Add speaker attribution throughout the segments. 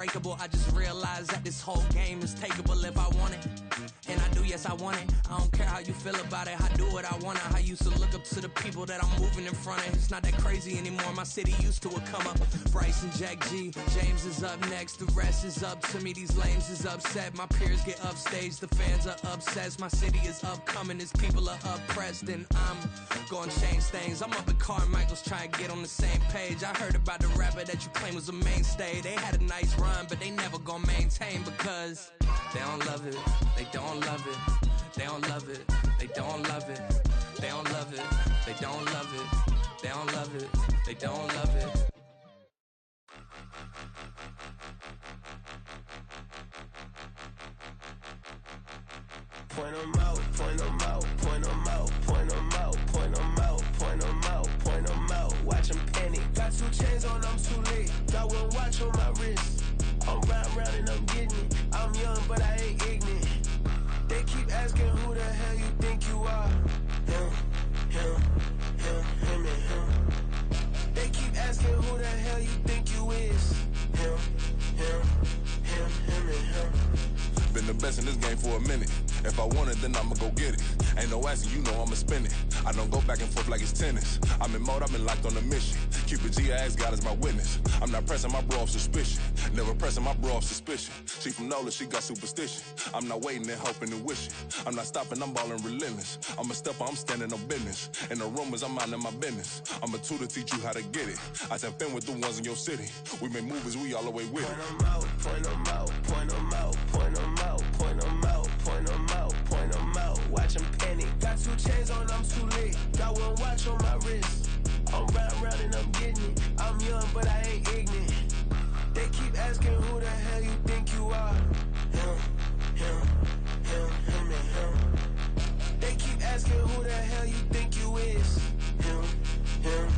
Speaker 1: breakable. I just realized that this whole game is takeable if I want it. And I do, yes, I want it. I don't care how you feel about it. I do what I want. I used to look up to the people that I'm moving in front of. It's not that crazy anymore. My city used to a come up. Bryce and Jack G. James is up next. The rest is up to me. These lames is upset. My peers get upstage. The fans are obsessed. My city is upcoming. These people are oppressed. And I'm gonna change things. I'm up at Carmichael's trying to get on the same page. I heard about the rapper that you claim was a mainstay. They had a nice run, but they never gonna maintain because they don't love it. They don't love it. They don't love it. They don't love it. They don't love it. They don't love it. They don't love it. They don't love it.
Speaker 2: Point 'em out, point 'em out, point 'em out, point 'em out, point 'em out, point 'em out, point 'em out. Watch 'em panic. Got 2 chains on, I'm too late. Got 1 watch on my wrist. I'm round and I'm getting it. I'm young, but I ain't ignorant. They keep asking who the hell you think you are. Him, him, him, him, and him. They keep asking who the hell you think you is. Him, him, him, him, and him.
Speaker 3: Been the best in this game for a minute. If I want it, then I'ma go get it. Ain't no asking, you know I'ma spin it. I don't go back and forth like it's tennis. I'm in mode, I've been locked on a mission. Keep it G, I ask God as my witness. I'm not pressing my bro off suspicion. Never pressing my bro off suspicion. She from Nola, she got superstition. I'm not waiting and hoping and wishing. I'm not stopping, I'm balling relentless. I'm a stepper, I'm standing on business. In the rumors, I'm minding my business. I'm a tutor, teach you how to get it. I said, been with the ones in your city. We make movies, we all the way with it.
Speaker 2: Point 'em out, point 'em out, point 'em out, point 'em out, point 'em out, point 'em out, point 'em out. Watch 'em panic. Got 2 chains on, I'm too late. Got 1 watch on my wrist. I'm round and I'm getting it. I'm young, but I ain't ignorant. They keep asking who the hell you think you are. Him, him, him, him, and him. They keep asking who the hell you think you is. Him, him,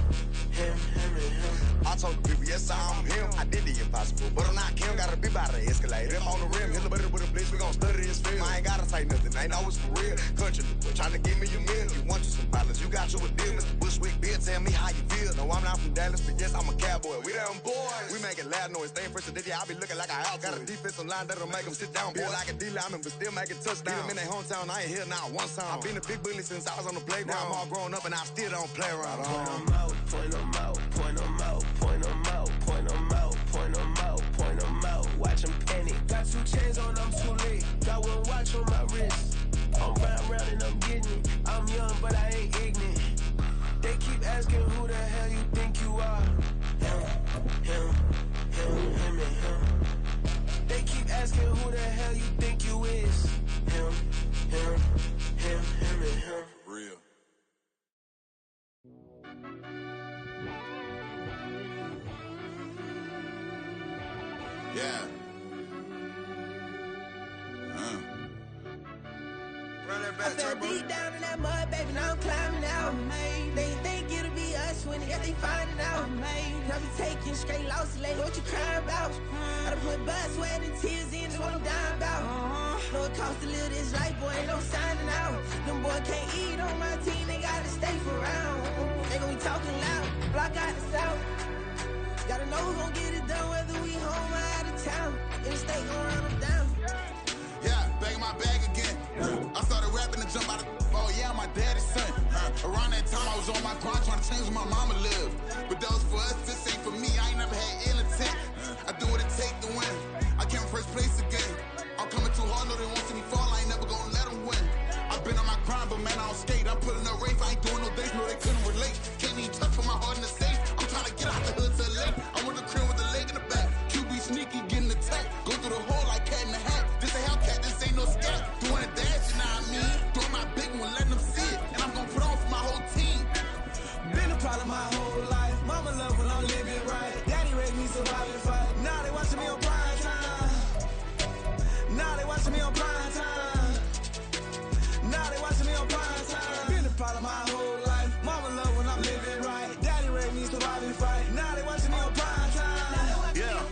Speaker 2: him, him, and him.
Speaker 4: I told the people, yes, I'm him. I did the impossible, but I'm not Kim. Gotta be by the escalator. Him on the rim, hit a bit with a blitz. We gon' study this film. I ain't gotta say nothing, ain't always for real. Country, trying to give me a meal. You want you some pilots, you got you a deal. Mr. Bushwick, Bill, tell me how you feel. No, I'm not from Dallas, but yes, I'm a cowboy. We them boys. We making loud noise. Staying fresh to this, I be looking like a house. Got a defensive line that'll make them sit down. Feel like a D-lineman, but still making touchdowns. Beat them in their hometown, I ain't here now one time. I've been a big bully since I was on the playground. Now I'm all grown up and I still don't play around.
Speaker 2: Point 'em out, point 'em out, point 'em out, point 'em out, point 'em out, point 'em out, point 'em out. Watch 'em panic. Got 2 chains on, I'm too late. Got 1 watch on my wrist. I'm round and I'm getting it. I'm young, but I ain't ignorant. They keep asking who the hell you think you are. Him, him, him, him, and him. They keep asking who the hell you think you is. Him, him, him, him, and him.
Speaker 3: Real. Yeah.
Speaker 2: I fell deep down in that mud, baby, now I'm climbing out. They think it'll be us when they find it out. I be taking straight losses, lady, what you crying about? I done put blood, sweat, and tears in, that's what I'm dying about. Know it costs to live this life, boy, ain't no signing out. Them boy can't eat on my team, they gotta stay for round. They gon' be talking loud, block out the south. Gotta know who gon' get it done, whether we home or out of town. Interstate gon' run them down.
Speaker 5: Yeah, back in my bag again. I started rapping and jump out of oh yeah, I'm my daddy's son. Around that time I was on my grind trying to change where my mama lived. But that was for us, this ain't for me. I ain't never had ill intent. I do what it take to win. I came first place again. I'm coming too hard, no they won't see me fall. I ain't never gonna let them win. I've been on my grind, but man I don't skate. I'm putting up race, I ain't doing no days, no they couldn't relate. Can't even touch for my heart in the safe. I'm trying to get out the hood to the lake. I want the crib with the leg in the back. QB sneaky, getting attacked. Go through the hole like cat in the hat. This a Hellcat, this ain't no scat. Doing a dash, you know what I mean? Doing my big one, letting them see it. And I'm gonna put on for my whole team.
Speaker 2: Been a problem my whole life. Mama love when I'm living right. Daddy raised me survive and fight. Now they watching me on prime time. Now they watching me on prime time. Now they watching me on prime time. Been a problem my whole life. Mama love when I'm living right. Daddy raised me survive and fight. Now they watching me on prime time.
Speaker 5: Yeah.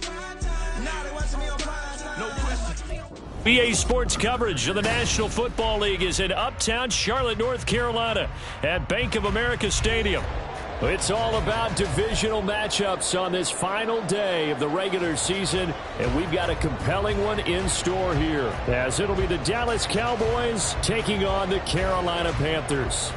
Speaker 2: Now they watching me on prime time.
Speaker 5: No question.
Speaker 6: BA Sports coverage of the National Football League is in Uptown Charlotte, North Carolina at Bank of America Stadium. It's all about divisional matchups on this final day of the regular season, and we've got a compelling one in store here, as it'll be the Dallas Cowboys taking on the Carolina Panthers.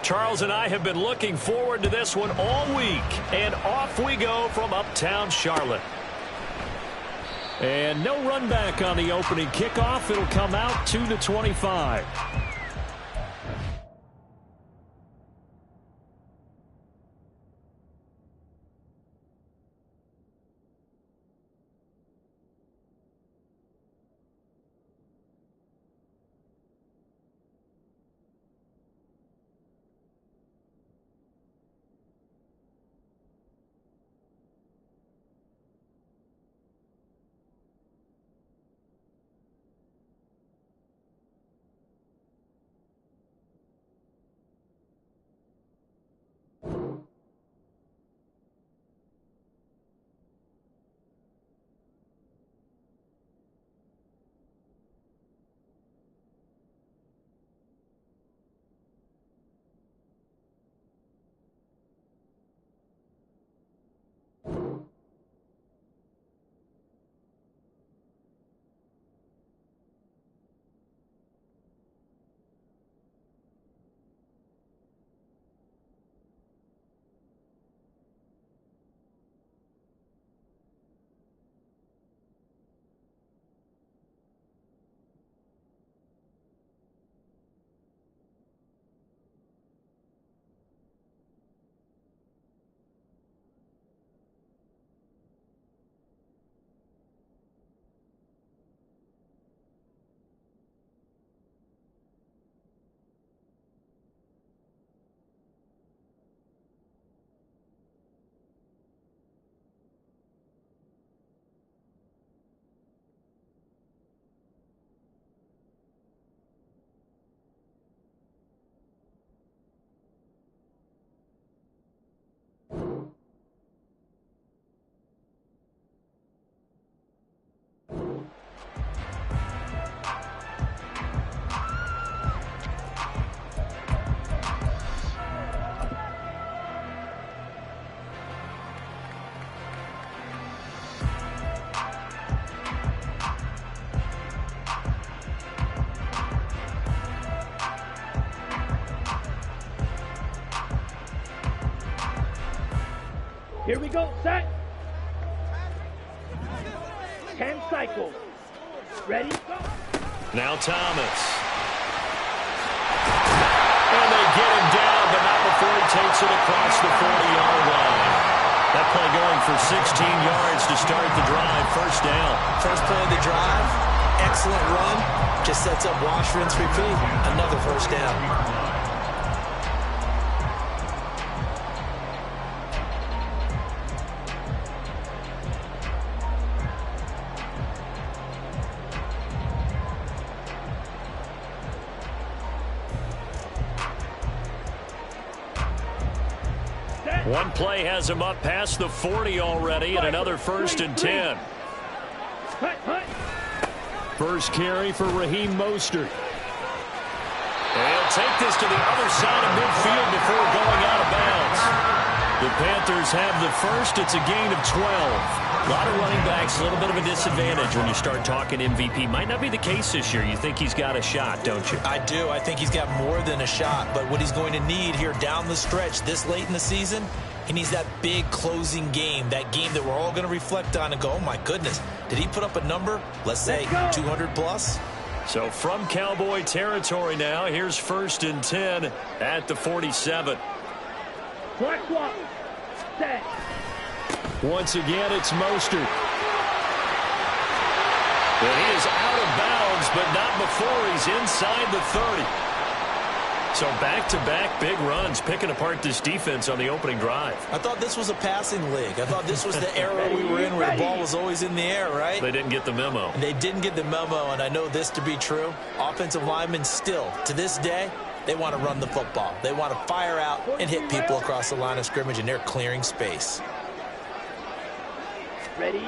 Speaker 6: Charles and I have been looking forward to this one all week. And off we go from uptown Charlotte. And no run back on the opening kickoff. It'll come out to the 25.
Speaker 7: Here we go, set. 10 cycles. Ready, go.
Speaker 6: Now Thomas. And they get him down, but not before he takes it across the 40-yard line. That play going for 16 yards to start the drive. First down.
Speaker 8: First play of the drive. Excellent run. Just sets up wash, rinse, repeat. Another first down.
Speaker 6: One play has him up past the 40 already, and another 1st and 10. First carry for Raheem Mostert. They'll take this to the other side of midfield before going out of bounds. The Panthers have the first. It's a gain of 12. A lot of running backs, a little bit of a disadvantage when you start talking MVP. Might not be the case this year. You think he's got a shot, don't you?
Speaker 8: I do. I think he's got more than a shot. But what he's going to need here down the stretch this late in the season, he needs that big closing game, that game that we're all going to reflect on and go, oh, my goodness, did he put up a number, let's say 200 plus?
Speaker 6: So from Cowboy territory now, here's 1st and 10 at the 47.
Speaker 7: Flex swap. Set.
Speaker 6: Once again, it's Mostert. And he is out of bounds, but not before he's inside the 30. So back-to-back big runs, picking apart this defense on the opening drive.
Speaker 8: I thought this was a passing league. I thought this was the era we were in where the ball was always in the air, right?
Speaker 6: They didn't get the memo.
Speaker 8: And they didn't get the memo, and I know this to be true. Offensive linemen still, to this day, they want to run the football. They want to fire out and hit people across the line of scrimmage, and they're clearing space.
Speaker 7: Ready?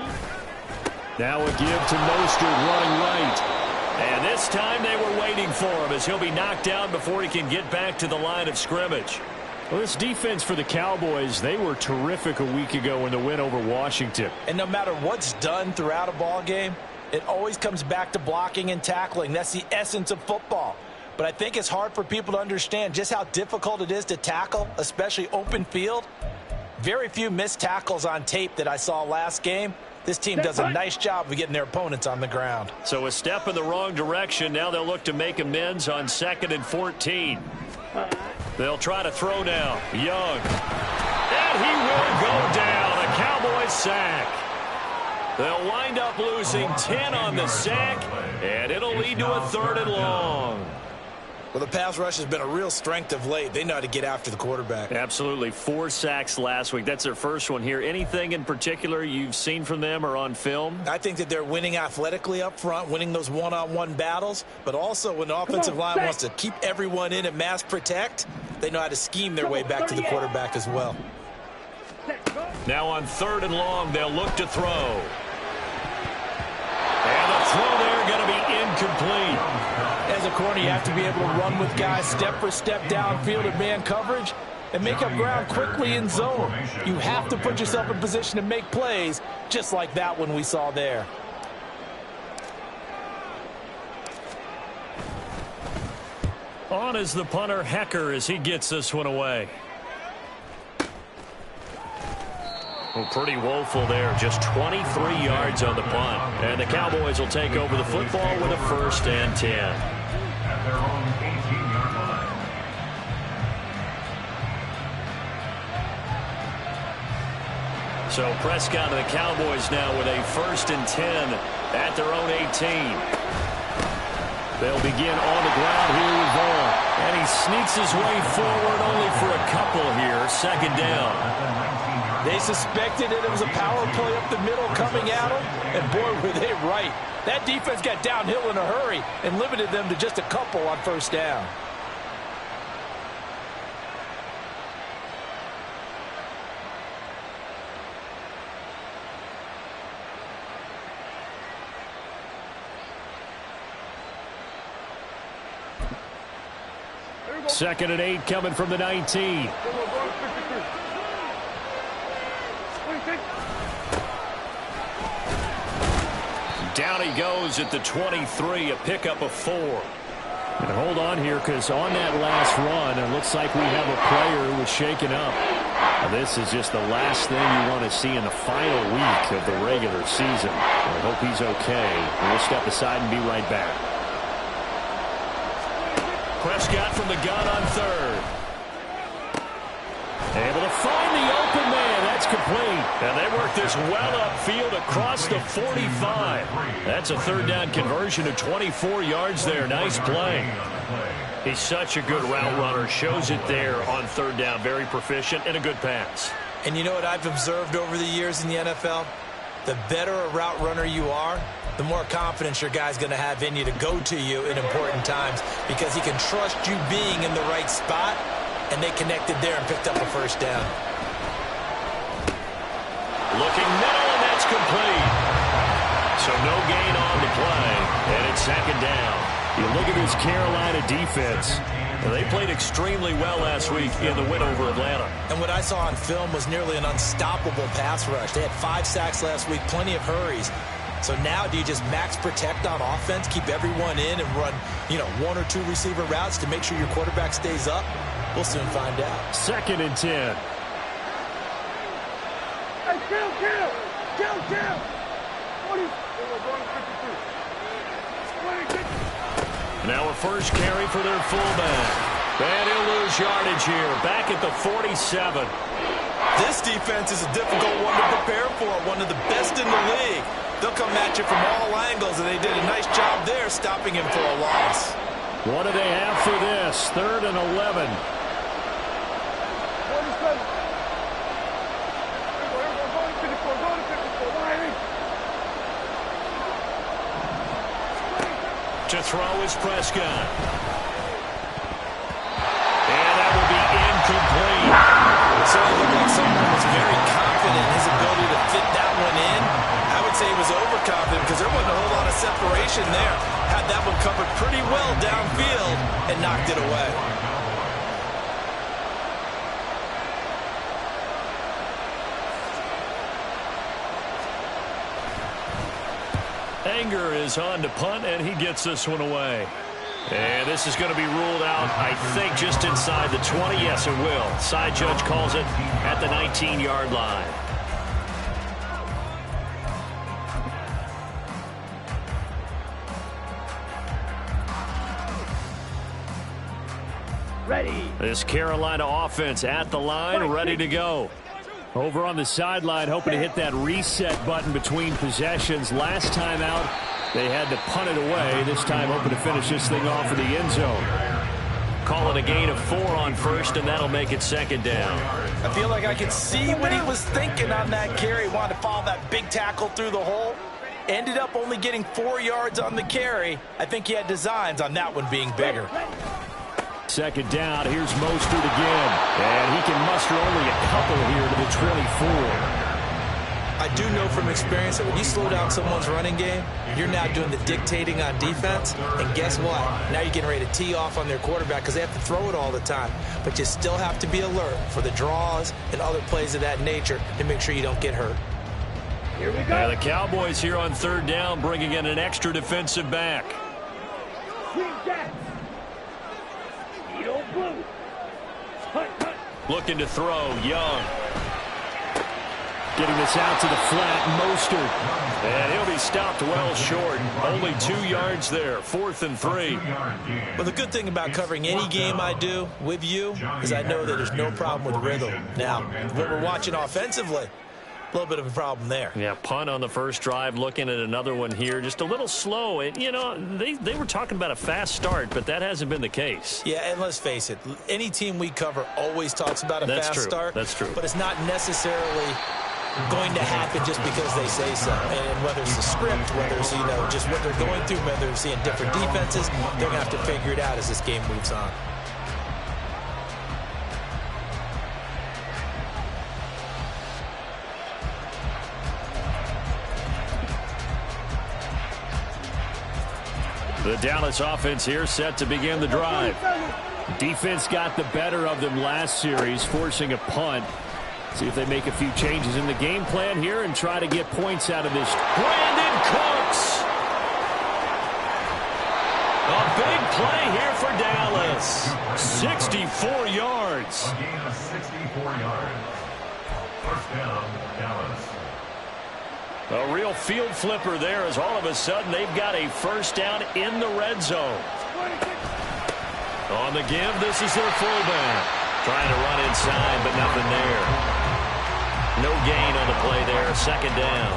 Speaker 6: Now a give to Mostert running right. And this time they were waiting for him as he'll be knocked down before he can get back to the line of scrimmage. Well, this defense for the Cowboys, they were terrific a week ago in the win over Washington.
Speaker 8: And no matter what's done throughout a ball game, it always comes back to blocking and tackling. That's the essence of football. But I think it's hard for people to understand just how difficult it is to tackle, especially open field. Very few missed tackles on tape that I saw last game. This team does a nice job of getting their opponents on the ground.
Speaker 6: So a step in the wrong direction. Now they'll look to make amends on 2nd and 14. They'll try to throw now. Young. And he will go down. A Cowboys sack. They'll wind up losing 10 on the sack, and it'll lead to a 3rd and long.
Speaker 8: Well, the pass rush has been a real strength of late. They know how to get after the quarterback.
Speaker 6: Absolutely. 4 sacks last week. That's their first one here. Anything in particular you've seen from them or on film?
Speaker 8: I think that they're winning athletically up front, winning those one-on-one battles, but also when the offensive line wants to keep everyone in and mass protect, they know how to scheme their way back to the quarterback as well.
Speaker 6: Now on 3rd and long, they'll look to throw. And the throw there going to be incomplete.
Speaker 8: As a corner, you have to be able to run with guys step for step downfield in man coverage and make up ground quickly in zone. You have to put yourself in position to make plays, just like that one we saw there.
Speaker 6: On is the punter, Hecker, as he gets this one away. Well, pretty woeful there. Just 23 yards on the punt. And the Cowboys will take over the football with a 1st and 10.
Speaker 9: At their own 18-yard line.
Speaker 6: So Prescott and the Cowboys now with a 1st and 10 at their own 18. They'll begin on the ground here with Vaughn. And he sneaks his way forward only for a couple here. 2nd down.
Speaker 8: They suspected it was a power play up the middle coming at them, and boy, were they right. That defense got downhill in a hurry and limited them to just a couple on 1st down.
Speaker 6: Second and 8 coming from the 19. Down he goes at the 23, a pickup of 4. And hold on here, because on that last run, it looks like we have a player who was shaken up. Now, this is just the last thing you want to see in the final week of the regular season. I hope he's okay. We'll step aside and be right back. Prescott from the gun on 3rd. Able to find the open man. That's complete. And they work this well upfield across the 45. That's a 3rd down conversion of 24 yards there. Nice play. He's such a good route runner. Shows it there on 3rd down. Very proficient and a good pass.
Speaker 8: And you know what I've observed over the years in the NFL? The better a route runner you are, the more confidence your guy's going to have in you to go to you in important times, because he can trust you being in the right spot. And they connected there and picked up a 1st down.
Speaker 6: Looking middle, and that's complete. So no gain on the play, and it's 2nd down. You look at this Carolina defense. They played extremely well last week in the win over Atlanta.
Speaker 8: And what I saw on film was nearly an unstoppable pass rush. They had 5 sacks last week, plenty of hurries. So now do you just max protect on offense, keep everyone in, and run, 1 or 2 receiver routes to make sure your quarterback stays up? We'll soon find out.
Speaker 6: 2nd and 10.
Speaker 7: Hey, kill! 20.
Speaker 6: Now a first carry for their fullback. And he'll lose yardage here. Back at the 47.
Speaker 8: This defense is a difficult one to prepare for. One of the best in the league. They'll come at you from all angles, and they did a nice job there stopping him for a loss.
Speaker 6: What do they have for this? 3rd and 11. To throw is Prescott. And that will be incomplete.
Speaker 8: It certainly looked like someone was very confident in his ability to fit that one in. I would say he was overconfident because there wasn't a whole lot of separation there. Had that one covered pretty well downfield and knocked it away.
Speaker 6: Anger is on to punt, and he gets this one away. And this is going to be ruled out, I think, just inside the 20. Yes, it will. Side judge calls it at the 19-yard line.
Speaker 7: Ready.
Speaker 6: This Carolina offense at the line, ready to go. Over on the sideline, hoping to hit that reset button between possessions. Last time out, they had to punt it away. This time, hoping to finish this thing off in the end zone. Call it a gain of 4 on first, and that'll make it 2nd down.
Speaker 8: I feel like I could see what he was thinking on that carry. Wanted to follow that big tackle through the hole. Ended up only getting 4 yards on the carry. I think he had designs on that one being bigger.
Speaker 6: 2nd down. Here's Mostert again. And he can muster only a couple here to the 24.
Speaker 8: I do know from experience that when you slow down someone's running game, you're now doing the dictating on defense. And guess what? Now you're getting ready to tee off on their quarterback because they have to throw it all the time. But you still have to be alert for the draws and other plays of that nature to make sure you don't get hurt.
Speaker 7: Here we go.
Speaker 6: Yeah, the Cowboys here on 3rd down, bringing in an extra defensive back.
Speaker 7: Swing jack. Needle blue. Hunt, hunt.
Speaker 6: Looking to throw, Young. Getting this out to the flat, Mostert. And he'll be stopped well short. Only 2 yards there, 4th and 3.
Speaker 8: Well, the good thing about covering any game I do with you is I know that there's no problem with rhythm. Now, when we're watching offensively, a little bit of a problem there.
Speaker 6: Yeah, punt on the first drive, looking at another one here. Just a little slow. And, you know, they were talking about a fast start, but that hasn't been the case.
Speaker 8: Yeah, and let's face it, any team we cover always talks about a fast start.
Speaker 6: That's true.
Speaker 8: But it's not necessarily going to happen just because they say so. And whether it's the script, whether it's, you know, just what they're going through, whether they're seeing different defenses, they're going to have to figure it out as this game moves on.
Speaker 6: The Dallas offense here set to begin the drive. Defense got the better of them last series, forcing a punt. See if they make a few changes in the game plan here and try to get points out of this. Brandon Cooks! A big play here for Dallas. 64 yards.
Speaker 9: A gain of 64 yards. 1st down, Dallas.
Speaker 6: A real field flipper there as all of a sudden they've got a 1st down in the red zone. On the give, this is their fullback. Trying to run inside, but nothing there. No gain on the play there, 2nd down.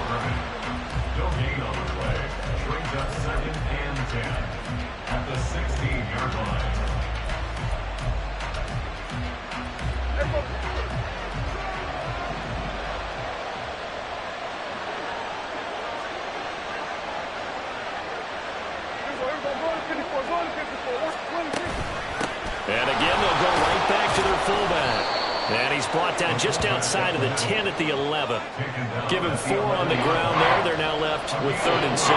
Speaker 9: No gain on the play. Brings up 2nd and 10 at the 16-yard line.
Speaker 6: And again, they'll go right back to their fullback. And he's brought down just outside of the 10 at the 11. Give him 4 on the ground there. They're now left with 3rd and 6.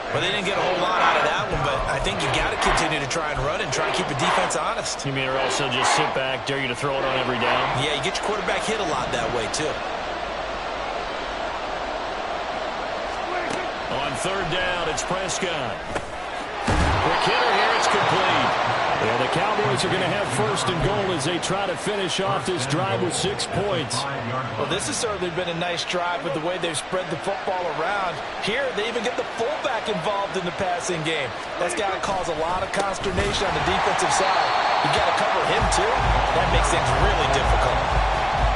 Speaker 8: Well, they didn't get a whole lot out of that one, but I think you got to continue to try and run and try and keep the defense honest.
Speaker 6: You mean or else they'll just sit back, dare you to throw it on every down?
Speaker 8: Yeah, you get your quarterback hit a lot that way, too.
Speaker 6: On 3rd down, it's Prescott. Quick hitter here, it's complete. Yeah, the Cowboys are going to have 1st and goal as they try to finish off this drive with 6 points.
Speaker 8: Well, this has certainly been a nice drive with the way they've spread the football around. Here, they even get the fullback involved in the passing game. That's got to cause a lot of consternation on the defensive side. You got to cover him, too. That makes things really difficult.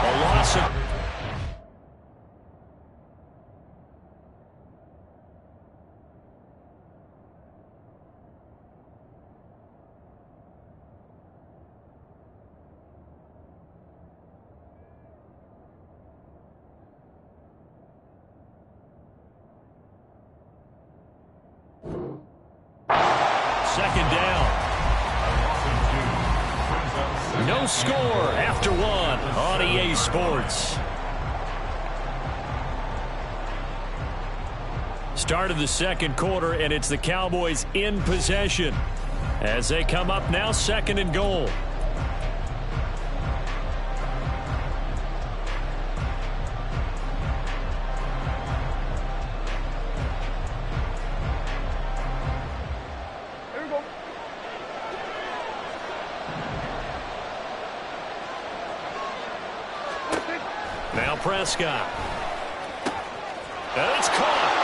Speaker 6: A loss of... Second down. No score after one on EA Sports. Start of the second quarter, and it's the Cowboys in possession as they come up now, second and goal.
Speaker 7: Here we go.
Speaker 6: Now Prescott. And it's caught.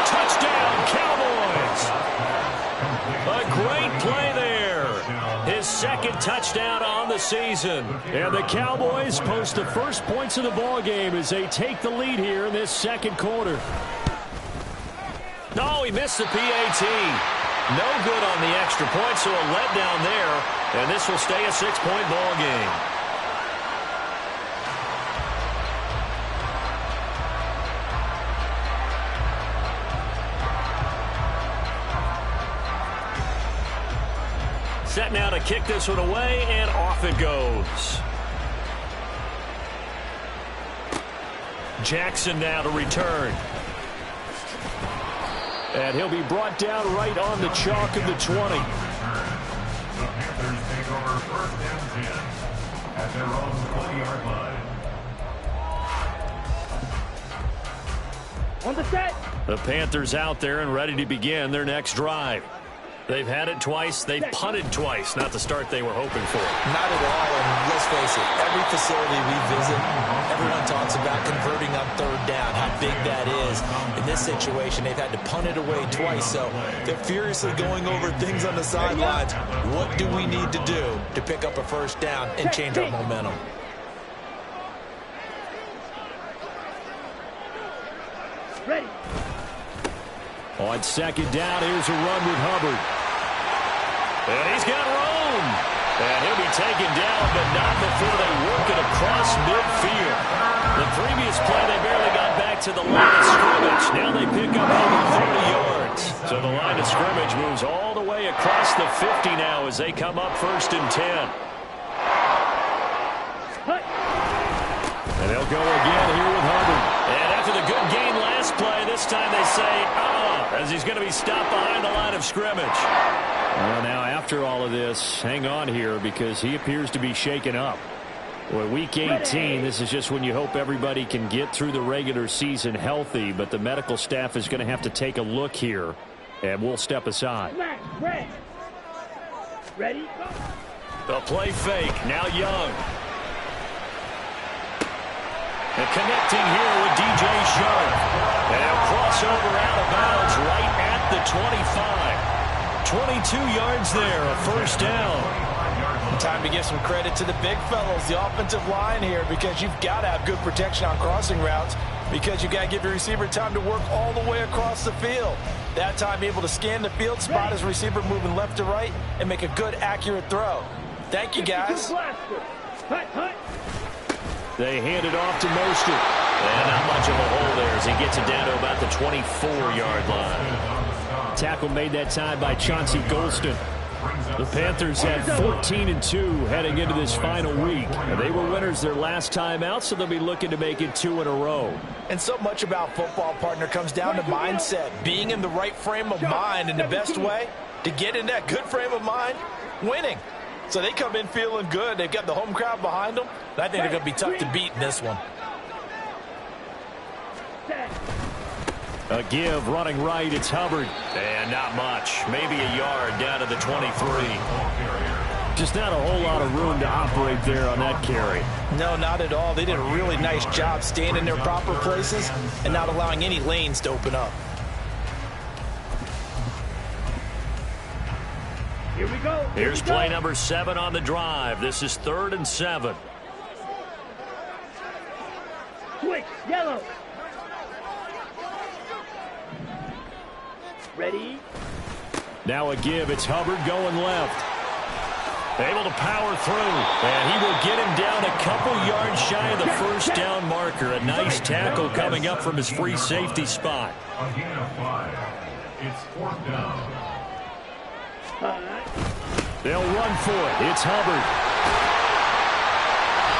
Speaker 6: Touchdown, Cowboys. A great play there. His second touchdown on the season. And the Cowboys post the first points of the ball game as they take the lead here in this second quarter. No, he missed the PAT. No good on the extra point, so a letdown there. And this will stay a 6-point ball game. Set now to kick this one away, and off it goes. Jackson now to return. And he'll be brought down right on the chalk of the 20.
Speaker 9: The Panthers take over first and 10 at their own 20-yard line.
Speaker 7: On the set.
Speaker 6: The Panthers out there and ready to begin their next drive. They've had it twice. They've punted twice. Not the start they were hoping for.
Speaker 8: Not at all, and let's face it, every facility we visit, everyone talks about converting on third down, how big that is. In this situation, they've had to punt it away twice, so they're furiously going over things on the sidelines. What do we need to do to pick up a first down and change our momentum?
Speaker 7: Ready.
Speaker 6: On second down, here's a run with Hubbard. And he's got room. And he'll be taken down, but not before they work it across midfield. The previous play, they barely got back to the line of scrimmage. Now they pick up over 30 yards. So the line of scrimmage moves all the way across the 50 now as they come up first and 10. And they'll go again here with Hubbard. And after the good gain last play, this time they say, as he's going to be stopped behind the line of scrimmage. Well, now after all of this, hang on here because he appears to be shaken up. Well, week 18, this is just when you hope everybody can get through the regular season healthy, but the medical staff is going to have to take a look here, and we'll step aside.
Speaker 7: Ready?
Speaker 6: The play fake, now Young. And connecting here with DJ Sharp. And a crossover out of bounds right at the 25. 22 yards there, a first down.
Speaker 8: Time to give some credit to the big fellows, the offensive line here, because you've got to have good protection on crossing routes because you've got to give your receiver time to work all the way across the field. That time able to scan the field, spot his receiver moving left to right, and make a good, accurate throw. Thank you, guys.
Speaker 6: They hand it off to Mostert. And not much of a hole there as he gets it down to about the 24-yard line. Tackle made that time by Chauncey Golston. The Panthers had 14-2 heading into this final week. They were winners their last time out, so they'll be looking to make it 2 in a row.
Speaker 8: And so much about football, partner, comes down to mindset. Being in the right frame of mind, and the best way to get in that good frame of mind, winning. So they come in feeling good. They've got the home crowd behind them. And I think they're going to be tough to beat in this one.
Speaker 6: A give running right. It's Hubbard. And not much. Maybe a yard down to the 23. Just not a whole lot of room to operate there on that carry.
Speaker 8: No, not at all. They did a really nice job staying in their proper places and not allowing any lanes to open up.
Speaker 7: Here we go.
Speaker 6: Here's play number 7 on the drive. This is 3rd and 7.
Speaker 7: Switch, yellow. Ready?
Speaker 6: Now a give. It's Hubbard going left. Able to power through. And he will get him down a couple yards shy of the first down marker. A nice tackle coming up from his free safety spot.
Speaker 9: A gain of 5. It's 4th down.
Speaker 6: They'll run for it. It's Hubbard.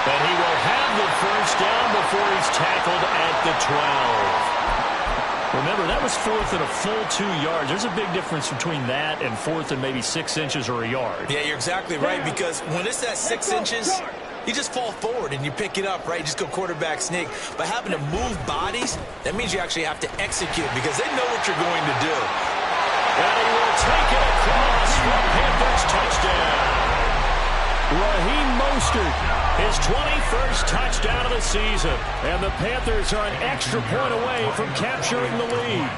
Speaker 6: And he will have the first down before he's tackled at the 12. Remember, that was fourth and a full 2 yards. There's a big difference between that and fourth and maybe 6 inches or a yard.
Speaker 8: Yeah, you're exactly right, because when it's at 6 inches, you just fall forward and you pick it up, right? You just go quarterback sneak. But having to move bodies, that means you actually have to execute because they know what you're going to do.
Speaker 6: And he will take it across for Panthers touchdown. Raheem Mostert, his 21st touchdown of the season. And the Panthers are an extra point away from capturing the lead.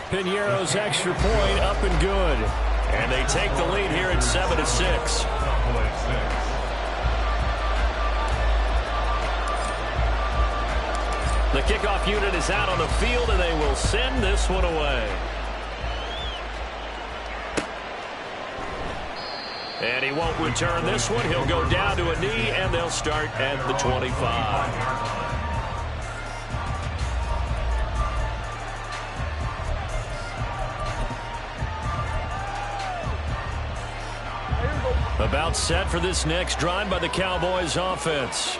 Speaker 6: Piñeiro's extra point up and good. And they take the lead here at 7-6. The kickoff unit is out on the field, and they will send this one away. And he won't return this one. He'll go down to a knee, and they'll start at the 25. About set for this next drive by the Cowboys offense.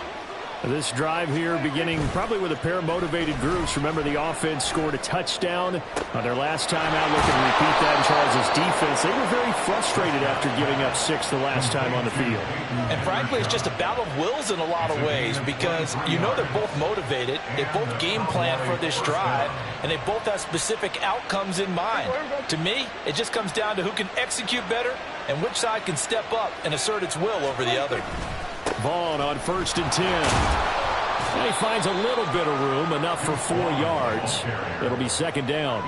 Speaker 6: This drive here beginning probably with a pair of motivated groups. Remember, the offense scored a touchdown on their last time out. Looking to repeat that in Charles' defense. They were very frustrated after giving up 6 the last time on the field.
Speaker 8: And frankly, it's just a battle of wills in a lot of ways because you know they're both motivated. They both game plan for this drive, and they both have specific outcomes in mind. To me, it just comes down to who can execute better and which side can step up and assert its will over the other.
Speaker 6: Vaughn on 1st and 10. And he finds a little bit of room, enough for 4 yards. It'll be 2nd down.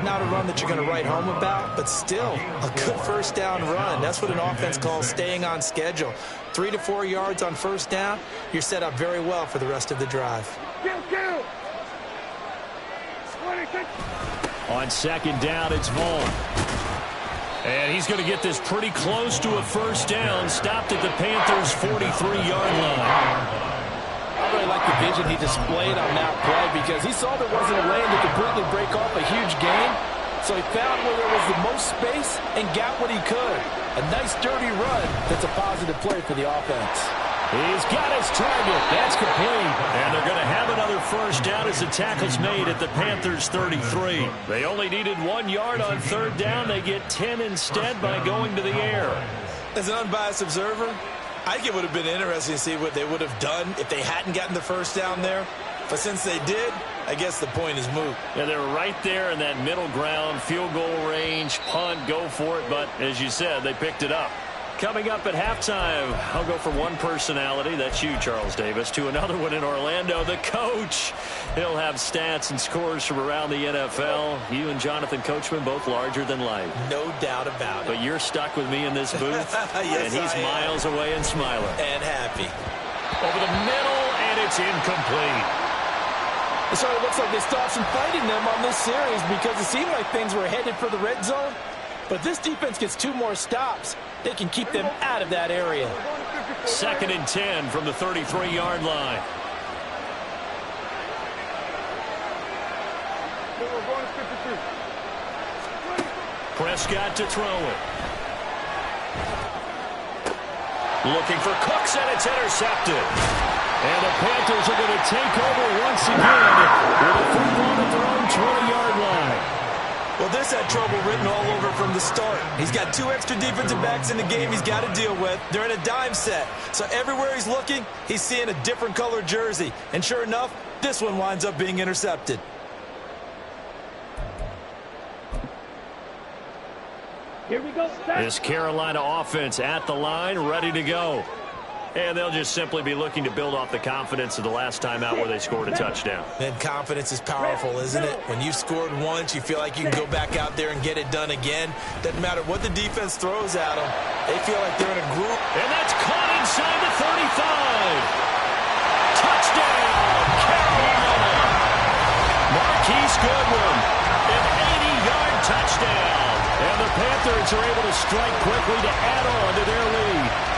Speaker 8: Not a run that you're going to write home about, but still a good first down run. That's what an offense calls staying on schedule. 3 to 4 yards on first down, you're set up very well for the rest of the drive.
Speaker 6: On 2nd down, it's Vaughn. And he's going to get this pretty close to a first down. Stopped at the Panthers' 43-yard line.
Speaker 8: I really like the vision he displayed on that play because he saw there wasn't a lane to completely break off a huge gain. So he found where there was the most space and got what he could. A nice, dirty run that's a positive play for the offense.
Speaker 6: He's got his target. That's complete. And they're going to have another first down as the tackle's made at the Panthers' 33. They only needed 1 yard on 3rd down. They get 10 instead by going to the air.
Speaker 8: As an unbiased observer, I think it would have been interesting to see what they would have done if they hadn't gotten the first down there. But since they did, I guess the point is moot.
Speaker 6: Yeah, they were right there in that middle ground, field goal range, punt, go for it. But as you said, they picked it up. Coming up at halftime, I'll go from one personality, that's you, Charles Davis, to another one in Orlando, the coach. He'll have stats and scores from around the NFL. You and Jonathan Coachman, both larger than life.
Speaker 8: No doubt about it.
Speaker 6: But you're stuck with me in this booth,
Speaker 8: yes,
Speaker 6: and he's miles away and smiling.
Speaker 8: And happy.
Speaker 6: Over the middle, and it's incomplete.
Speaker 8: So it looks like they stopped some fighting them on this series because it seemed like things were headed for the red zone. But this defense gets 2 more stops. They can keep them out of that area.
Speaker 6: 2nd and 10 from the 33-yard line. Prescott to throw it. Looking for Cooks, and it's intercepted. And the Panthers are going to take over once again with a football at their own 20-yard line.
Speaker 8: Well, this had trouble written all over from the start. He's got 2 extra defensive backs in the game he's got to deal with. They're in a dime set. So everywhere he's looking, he's seeing a different color jersey. And sure enough, this one winds up being intercepted.
Speaker 7: Here we go.
Speaker 6: This Carolina offense at the line, ready to go. And they'll just simply be looking to build off the confidence of the last time out where they scored a touchdown.
Speaker 8: And confidence is powerful, isn't it? When you've scored once, you feel like you can go back out there and get it done again. Doesn't matter what the defense throws at them. They feel like they're in a group.
Speaker 6: And that's caught inside the 35. Touchdown, Carolina. Marquise Goodwin, an 80-yard touchdown. And the Panthers are able to strike quickly to add on to their lead.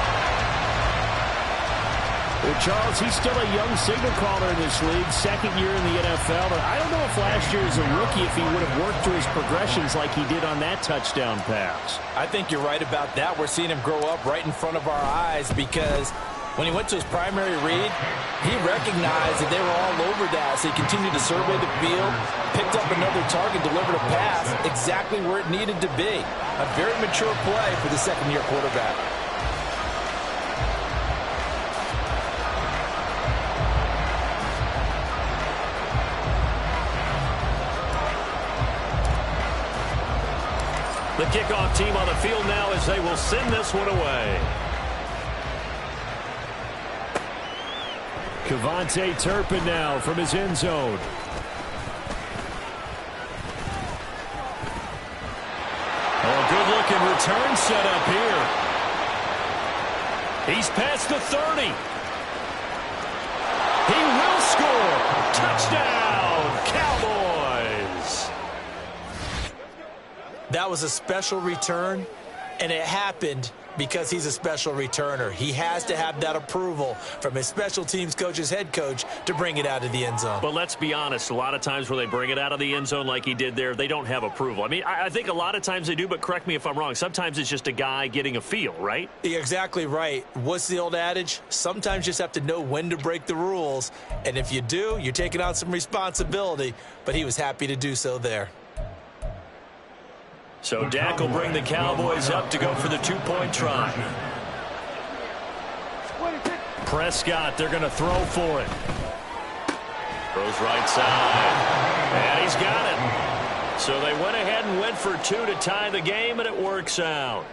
Speaker 6: Well, Charles, he's still a young signal caller in this league, second year in the NFL. But I don't know if last year as a rookie, if he would have worked through his progressions like he did on that touchdown pass.
Speaker 8: I think you're right about that. We're seeing him grow up right in front of our eyes because when he went to his primary read, he recognized that they were all over that. So he continued to survey the field, picked up another target, delivered a pass exactly where it needed to be. A very mature play for the second-year quarterback.
Speaker 6: The kickoff team on the field now as they will send this one away. Kevontae Turpin now from his end zone. Oh, good-looking return set up here. He's past the 30. He will score. Touchdown, Cowboys.
Speaker 8: That was a special return, and it happened because he's a special returner. He has to have that approval from his special teams coach's head coach to bring it out of the end zone.
Speaker 6: But let's be honest, a lot of times when they bring it out of the end zone like he did there, they don't have approval. I mean, I think a lot of times they do, but correct me if I'm wrong. Sometimes it's just a guy getting a feel, right?
Speaker 8: You're exactly right. What's the old adage? Sometimes you just have to know when to break the rules. And if you do, you're taking on some responsibility. But he was happy to do so there.
Speaker 6: So Dak will bring the Cowboys up to go for the two-point try. Prescott, they're going to throw for it. Throws right side. And he's got it. So they went ahead and went for two to tie the game, and it works out.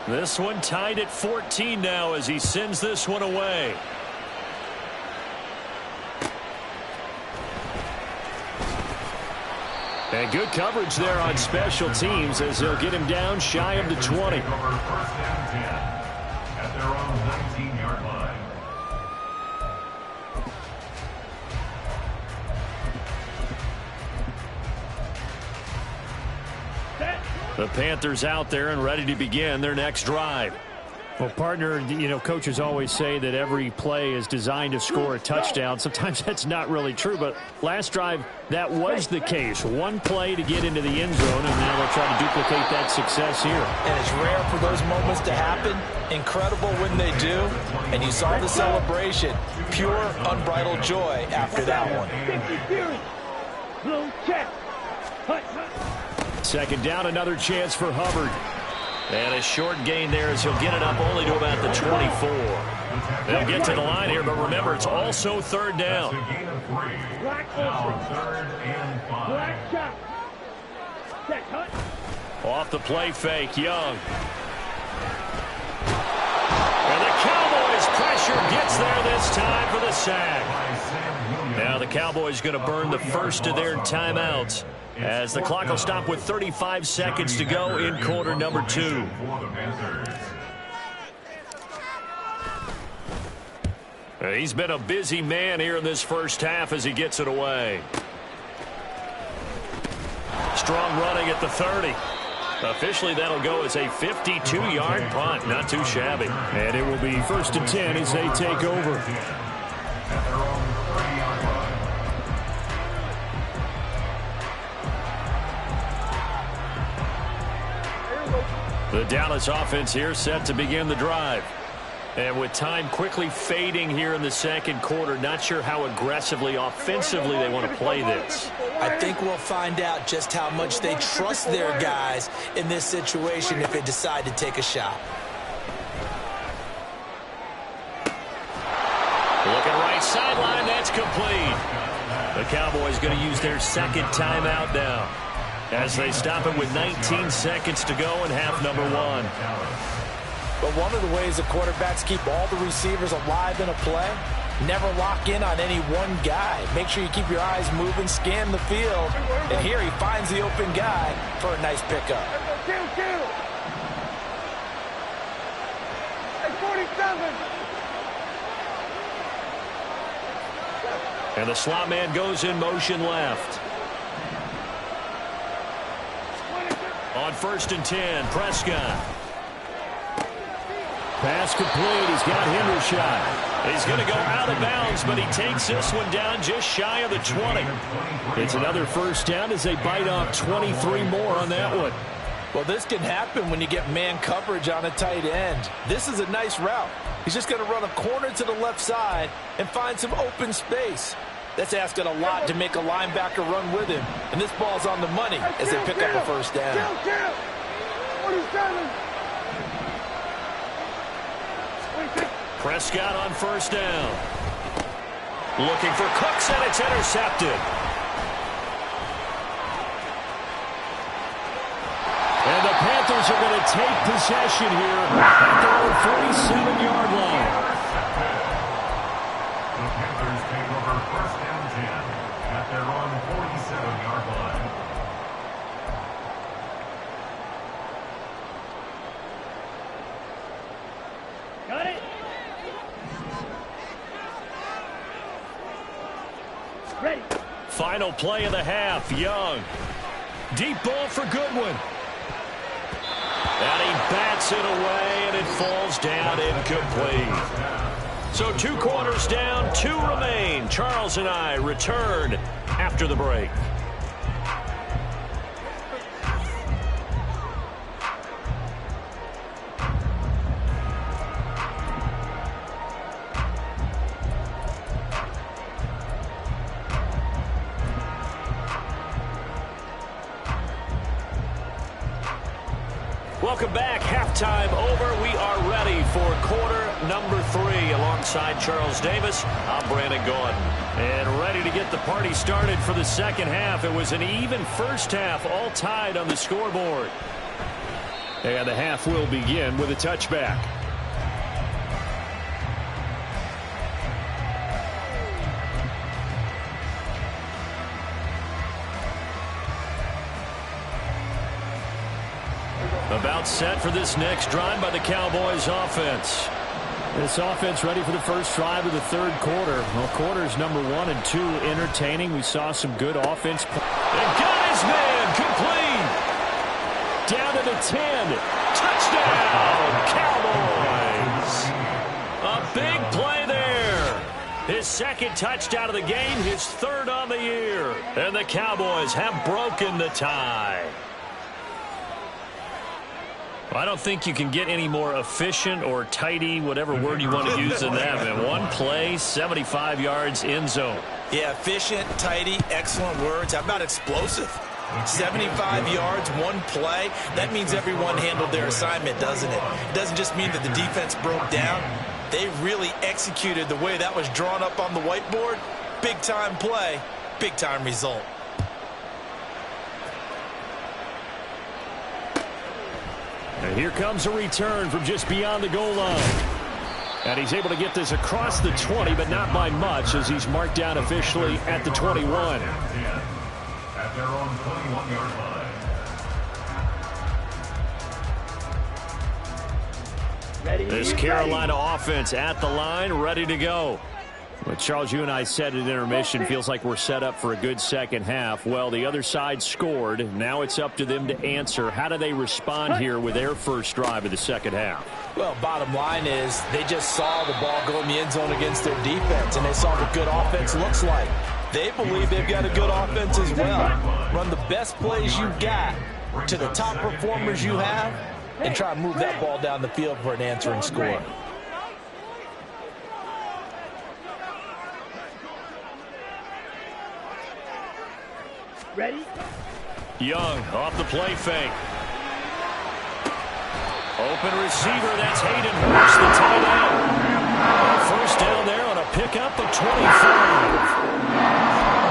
Speaker 6: This one tied at 14 now as he sends this one away. And good coverage there on special teams as they'll get him down shy of the 20.
Speaker 9: At their own 19-yard line.
Speaker 6: The Panthers out there and ready to begin their next drive. Well, partner, you know, coaches always say that every play is designed to score a touchdown. Sometimes that's not really true, but last drive, that was the case. One play to get into the end zone, and now they'll try to duplicate that success here.
Speaker 8: And it's rare for those moments to happen. Incredible when they do. And you saw the celebration. Pure, unbridled joy after that one.
Speaker 6: Second down, another chance for Hubbard. And a short gain there as he'll get it up only to about the 24. They'll get to the line here, but remember, it's also third down. Off the play fake, Young. And the Cowboys pressure gets there this time for the sack. Now the Cowboys going to burn the first of their timeouts, as the clock will stop with 35 seconds to go in quarter number 2. He's been a busy man here in this first half as he gets it away. Strong running at the 30. Officially, that'll go as a 52-yard punt. Not too shabby. And it will be 1st and 10 as they take over. The Dallas offense here set to begin the drive. And with time quickly fading here in the second quarter, not sure how aggressively, offensively they want to play this.
Speaker 8: I think we'll find out just how much they trust their guys in this situation if they decide to take a shot.
Speaker 6: Looking right sideline, that's complete. The Cowboys going to use their second timeout now, as they stop it with 19 seconds to go in half number 1.
Speaker 8: But one of the ways the quarterbacks keep all the receivers alive in a play, never lock in on any one guy. Make sure you keep your eyes moving, scan the field. And here he finds the open guy for a nice pickup.
Speaker 7: Hey, 40
Speaker 6: And the slot man goes in motion left. On 1st and 10, Prescott. Pass complete. He's got Hendershot. He's going to go out of bounds, but he takes this one down just shy of the 20. It's another first down as they bite off 23 more on that one.
Speaker 8: Well, this can happen when you get man coverage on a tight end. This is a nice route. He's just going to run a corner to the left side and find some open space. That's asking a lot to make a linebacker run with him. And this ball's on the money as they pick up a first down.
Speaker 6: Prescott on 1st down. Looking for Cooks, and it's intercepted. And the Panthers are going to take possession here at their own 47-yard line.
Speaker 9: The Panthers take over 1st and 10 at their own 47-yard line.
Speaker 7: Got it. Ready.
Speaker 6: Final play of the half, Young. Deep ball for Goodwin. And he bats it away, and it falls down incomplete. So 2 quarters down, 2 remain. Charles and I return after the break. Welcome back. Halftime over. We are ready for quarter number 3. Alongside Charles Davis, I'm Brandon Gordon. And ready to get the party started for the second half. It was an even first half, all tied on the scoreboard. And the half will begin with a touchback. About set for this next drive by the Cowboys offense. This offense ready for the first drive of the third quarter. Well, quarters number 1 and 2 entertaining. We saw some good offense. And got his man complete. Down to the 10. Touchdown, Cowboys. A big play there. His second touchdown of the game, his 3rd on the year. And the Cowboys have broken the tie. I don't think you can get any more efficient or tidy, whatever word you want to use in that, man. One play, 75 yards, end zone.
Speaker 8: Yeah, efficient, tidy, excellent words. How about explosive? 75 yards, one play. That means everyone handled their assignment, doesn't it? It doesn't just mean that the defense broke down. They really executed the way that was drawn up on the whiteboard. Big-time play, big-time result.
Speaker 6: And here comes a return from just beyond the goal line. And he's able to get this across the 20, but not by much, as he's marked down officially at the 21.
Speaker 9: At their own 21-yard line.
Speaker 7: Ready.
Speaker 6: This Carolina offense at the line, ready to go. But Charles, you and I said at intermission, feels like we're set up for a good second half. Well, the other side scored. Now it's up to them to answer. How do they respond here with their first drive of the second half?
Speaker 8: Well, bottom line is they just saw the ball go in the end zone against their defense, and they saw what good offense looks like. They believe they've got a good offense as well. Run the best plays you got to the top performers you have, and try to move that ball down the field for an answering score.
Speaker 7: Ready?
Speaker 6: Young off the play fake. Open receiver, that's Hayden Hurst, the tight end. First down there on a pickup of 25.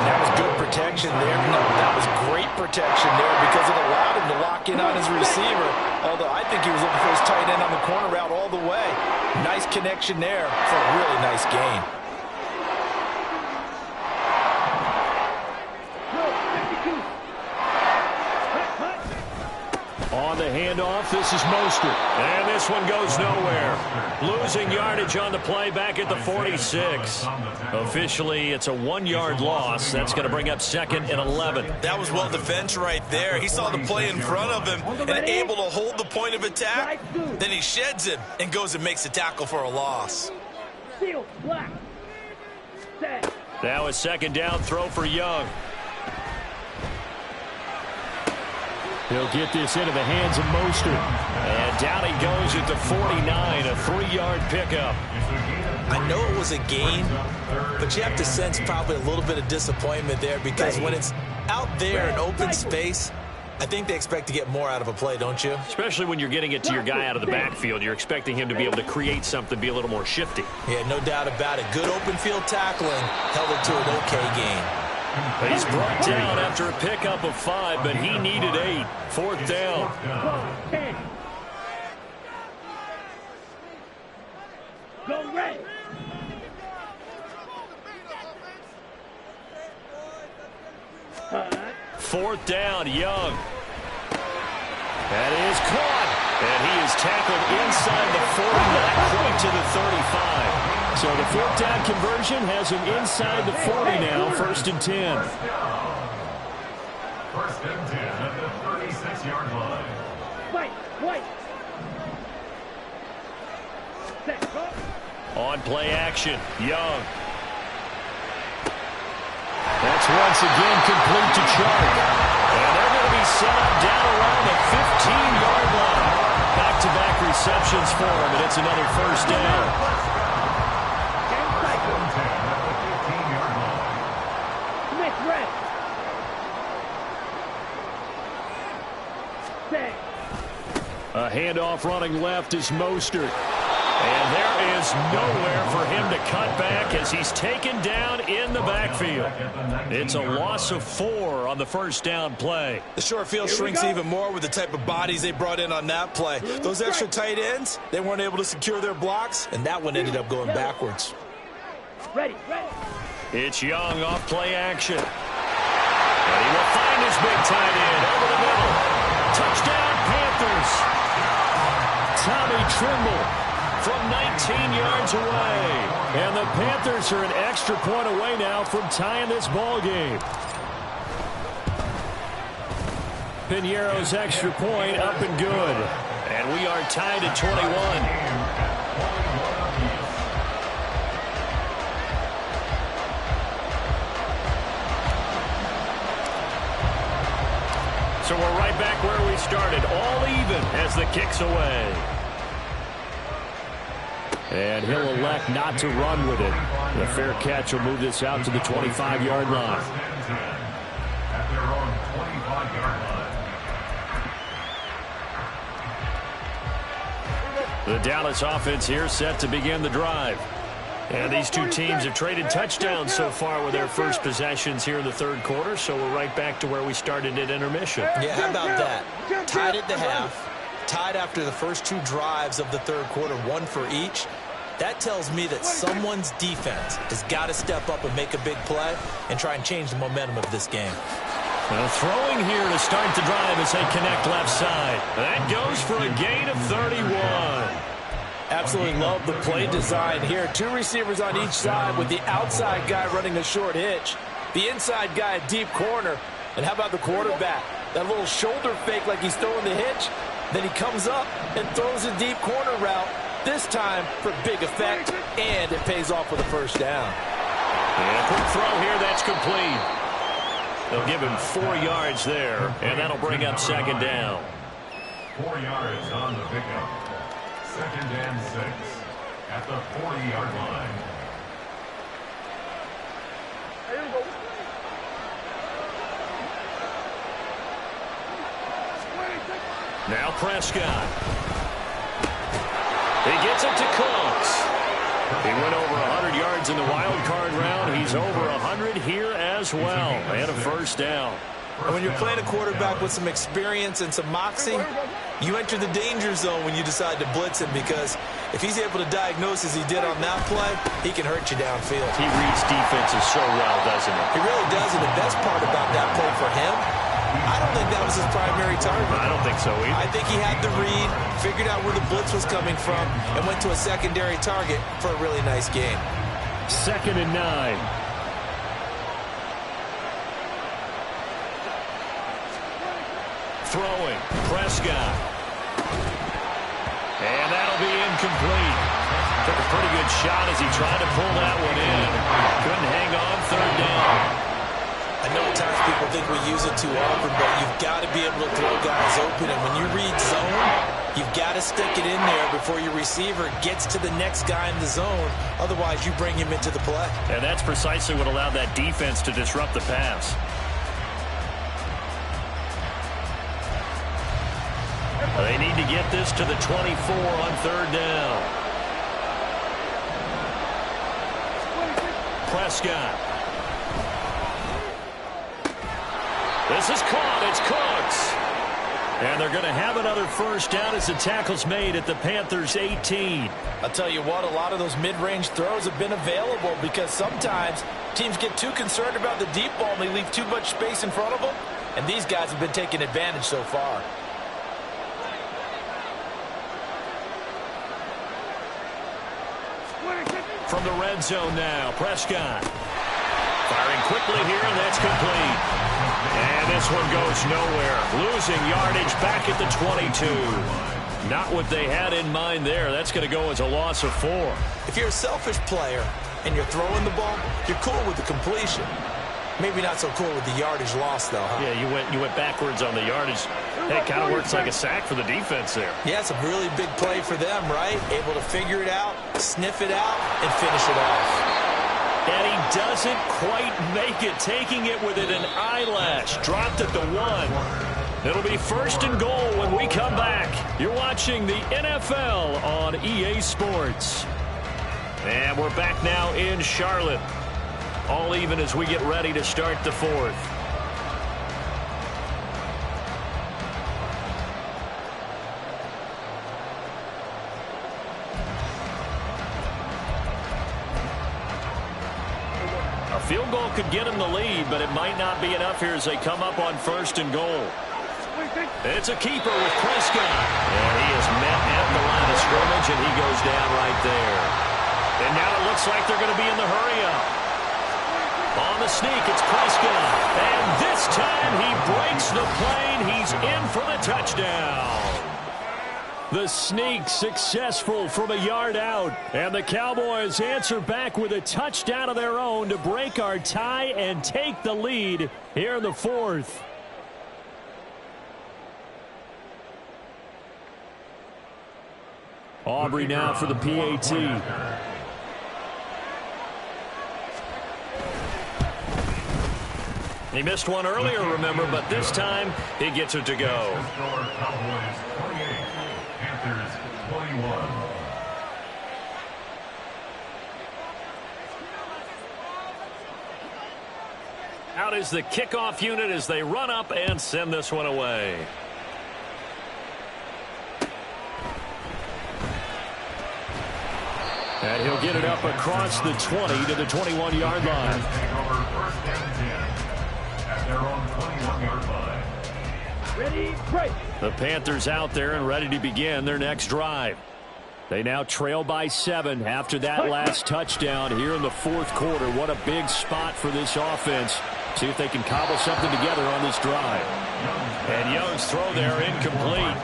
Speaker 8: That was good protection there. No, that was great protection there because it allowed him to lock in on his receiver. Although I think he was looking for his tight end on the corner route all the way. Nice connection there for a really nice gain.
Speaker 6: On the handoff, this is Mostert. And this one goes nowhere. Losing yardage on the play back at the 46. Officially, it's a 1-yard loss. That's going to bring up 2nd and 11.
Speaker 8: That was well defense right there. He saw the play in front of him and able to hold the point of attack. Then he sheds it and goes and makes a tackle for a loss.
Speaker 6: Now a 2nd down throw for Young. He'll get this into the hands of Mostert. And down he goes at the 49, a 3-yard pickup.
Speaker 8: I know it was a gain, but you have to sense probably a little bit of disappointment there because when it's out there in open space, I think they expect to get more out of a play, don't you?
Speaker 6: Especially when you're getting it to your guy out of the backfield. You're expecting him to be able to create something, be a little more shifty.
Speaker 8: Yeah, no doubt about it. Good open field tackling held it to an okay gain.
Speaker 6: He's brought down after a pickup of 5, but he needed 8. 4th down.
Speaker 7: Go red.
Speaker 6: Fourth down, Young. That is caught. And he is tackled inside the 40, not quite to the 35. So the 4th down conversion has him inside the 40 now, 1st and 10.
Speaker 9: 1st and 10 at the 36-yard line.
Speaker 7: Wait.
Speaker 6: On play action, Young. That's once again complete to Chark. And they're going to be set up down around the 15-yard line. Back-to-back receptions for him, and it's another 1st down. A handoff running left is Mostert. And there is nowhere for him to cut back as he's taken down in the backfield. It's a loss of 4 on the 1st down play.
Speaker 8: The short field shrinks even more with the type of bodies they brought in on that play. Those extra tight ends, they weren't able to secure their blocks, and that one ended up going backwards.
Speaker 7: Ready.
Speaker 6: It's Young off play action. And he will find his big tight end over the middle. Touchdown, Panthers. Tommy Trimble from 19 yards away. And the Panthers are an extra point away now from tying this ball game. Piñeiro's extra point up and good. And we are tied at 21. So we're right back where we started, all even as the kick's away. And he'll elect not to run with it. The fair catch will move this out to the 25-yard line.
Speaker 9: At their own 25-yard line.
Speaker 6: The Dallas offense here set to begin the drive. And these two teams have traded touchdowns so far with their first possessions here in the 3rd quarter, so we're right back to where we started at intermission.
Speaker 8: Yeah, how about that? Tied at the half, tied after the first 2 drives of the 3rd quarter, 1 for each. That tells me that someone's defense has got to step up and make a big play and try and change the momentum of this game.
Speaker 6: Now throwing here to start the drive as they connect left side. That goes for a gain of 31.
Speaker 10: Absolutely love the play design here. 2 receivers on each side with the outside guy running a short hitch. The inside guy a deep corner. And how about the quarterback? That little shoulder fake like he's throwing the hitch. Then he comes up and throws a deep corner route. This time for big effect. And it pays off with a 1st down.
Speaker 6: And a quick throw here. That's complete. They'll give him 4 yards there. And that'll bring up 2nd down.
Speaker 9: 4 yards on the pickup. 2nd and 6 at the 40-yard line.
Speaker 6: Now Prescott. He gets it to Cooks. He went over 100 yards in the wild card round. He's over 100 here as well. And a 1st down.
Speaker 8: And when you're playing a quarterback with some experience and some moxie, you enter the danger zone when you decide to blitz him, because if he's able to diagnose as he did on that play, he can hurt you downfield.
Speaker 6: He reads defenses so well, doesn't he?
Speaker 8: He really does, and the best part about that play for him, I don't think that was his primary
Speaker 10: target.
Speaker 6: I don't think so either.
Speaker 10: I think he had the read, figured out where the blitz was coming from, and went to a secondary target for a really nice game.
Speaker 6: 2nd and 9. Throwing. Prescott. And that'll be incomplete. Took a pretty good shot as he tried to pull that one in. Couldn't hang on 3rd down.
Speaker 10: I know at times people think we use it too often, but you've got to be able to throw guys open. And when you read zone, you've got to stick it in there before your receiver gets to the next guy in the zone. Otherwise, you bring him into the play.
Speaker 6: And that's precisely what allowed that defense to disrupt the pass. They need to get this to the 24 on 3rd down. Prescott. This is caught. It's Cooks. And they're going to have another 1st down as the tackle's made at the Panthers' 18.
Speaker 10: I'll tell you what, a lot of those mid-range throws have been available because sometimes teams get too concerned about the deep ball and they leave too much space in front of them. And these guys have been taking advantage so far.
Speaker 6: From the red zone now, Prescott. Firing quickly here, and that's complete. And this one goes nowhere. Losing yardage back at the 22. Not what they had in mind there. That's going to go as a loss of 4.
Speaker 10: If you're a selfish player and you're throwing the ball, you're cool with the completion. Maybe not so cool with the yardage loss, though, huh?
Speaker 6: Yeah, you went backwards on the yardage. Hey, it kind of works like a sack for the defense there.
Speaker 10: Yeah, it's a really big play for them, right? Able to figure it out, sniff it out, and finish it off.
Speaker 6: And he doesn't quite make it, taking it within an eyelash. Dropped at the 1. It'll be 1st and goal when we come back. You're watching the NFL on EA Sports. And we're back now in Charlotte. All even as we get ready to start the 4th. A field goal could get him the lead, but it might not be enough here as they come up on 1st and goal. It's a keeper with Prescott. And he is met at the line of scrimmage, and he goes down right there. And now it looks like they're going to be in the hurry-up. On the sneak, it's Prescott. And this time he breaks the plane. He's in for the touchdown. The sneak successful from a yard out. And the Cowboys answer back with a touchdown of their own to break our tie and take the lead here in the 4th. Aubrey now for the PAT. He missed one earlier, remember, but this time he gets it to go.
Speaker 9: Cowboys 28, Panthers 21.
Speaker 6: Out is the kickoff unit as they run up and send this one away. And he'll get it up across the 20 to the 21-yard line.
Speaker 9: At their own 21-yard line.
Speaker 7: Ready, break.
Speaker 6: The Panthers out there and ready to begin their next drive. They now trail by 7 after that last touchdown here in the 4th quarter. What a big spot for this offense. See if they can cobble something together on this drive. And Young's throw there incomplete.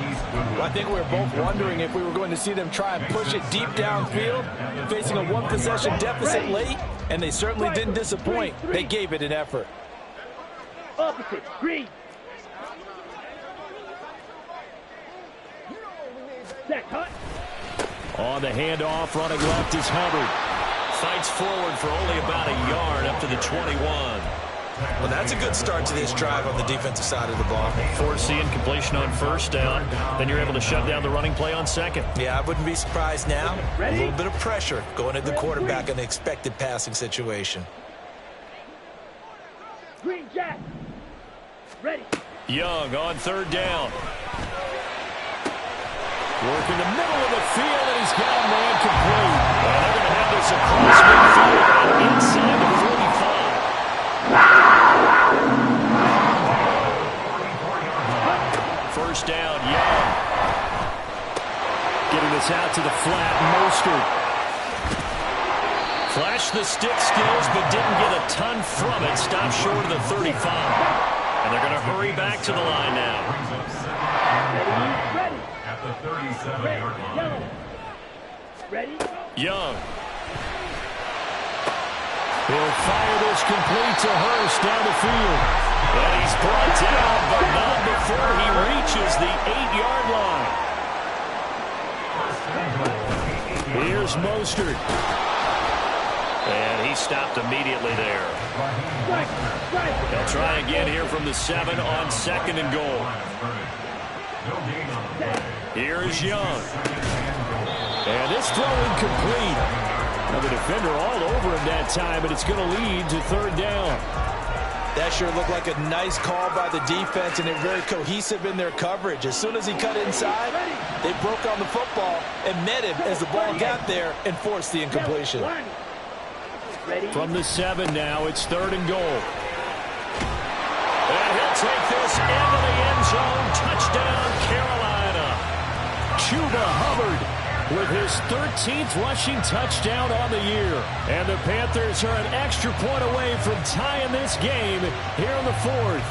Speaker 10: Well, I think we were both wondering if we were going to see them try and push it deep downfield, facing a 1-possession deficit late, and they certainly didn't disappoint. They gave it an effort.
Speaker 7: Opposite, green. Set, cut.
Speaker 6: On the handoff, running left is Hubbard. Fights forward for only about a yard up to the 21.
Speaker 10: Well, that's a good start to this drive on the defensive side of the ball.
Speaker 6: Force the incompletion on 1st down. Then you're able to shut down the running play on 2nd.
Speaker 10: Yeah, I wouldn't be surprised now. A little bit of pressure going at the quarterback in the expected passing situation.
Speaker 7: Green jack. Ready.
Speaker 6: Young on 3rd down. Work in the middle of the field, and he's got a man complete. And they're going to have this across midfield and inside the 45. this out to the flat. Mostert. Flashed the stick skills, but didn't get a ton from it. Stopped short of the 35. And they're going to hurry back to the line now.
Speaker 7: Ready.
Speaker 9: At the 37-yard line.
Speaker 7: Ready.
Speaker 6: Young. He'll fire this complete to Hurst down the field. And he's brought down, but not before he reaches the 8-yard line. Here's Mostert. And he stopped immediately there. They'll try again here from the 7 on 2nd and goal. Here's Young. And this throw incomplete. Now the defender all over him that time, but it's going to lead to 3rd down.
Speaker 10: That sure looked like a nice call by the defense, and they're very cohesive in their coverage. As soon as he cut inside, they broke on the football and met him as the ball got there and forced the incompletion.
Speaker 6: From the 7 now, it's 3rd and goal. And he'll take this into the end zone. Touchdown, Carolina. Chuba Hubbard with his 13th rushing touchdown on the year. And the Panthers are an extra point away from tying this game here in the 4th.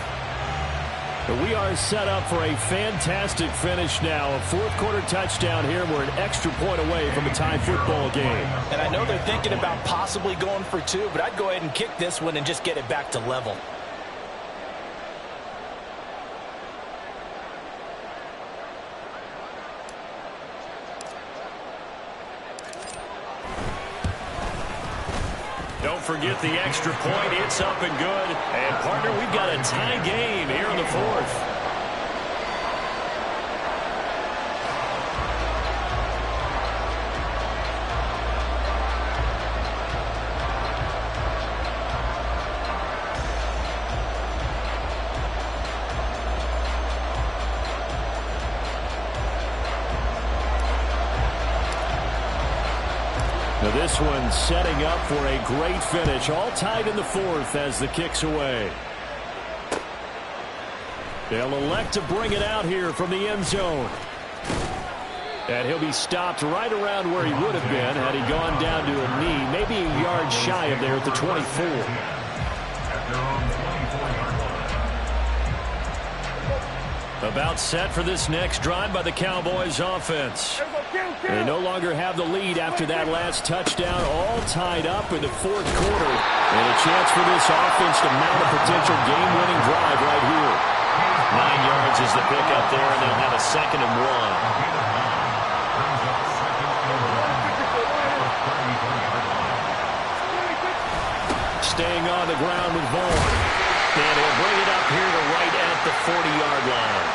Speaker 6: We are set up for a fantastic finish now. A 4th quarter touchdown here. We're an extra point away from a tie football game.
Speaker 10: And I know they're thinking about possibly going for 2, but I'd go ahead and kick this one and just get it back to level.
Speaker 6: Don't forget the extra point. It's up and good. And, partner, we've got a tie game here in the 4th. Now this one setting up for a great finish. All tied in the 4th as the kick's away. They'll elect to bring it out here from the end zone. And he'll be stopped right around where he would have been had he gone down to a knee. Maybe a yard shy of there at the 24. About set for this next drive by the Cowboys offense. They no longer have the lead after that last touchdown, all tied up in the 4th quarter. And a chance for this offense to mount a potential game-winning drive right here. 9 yards is the pickup there, and they'll have a 2nd and 1. Staying on the ground with Vaughn. And he'll bring it up here to right at the 40-yard line.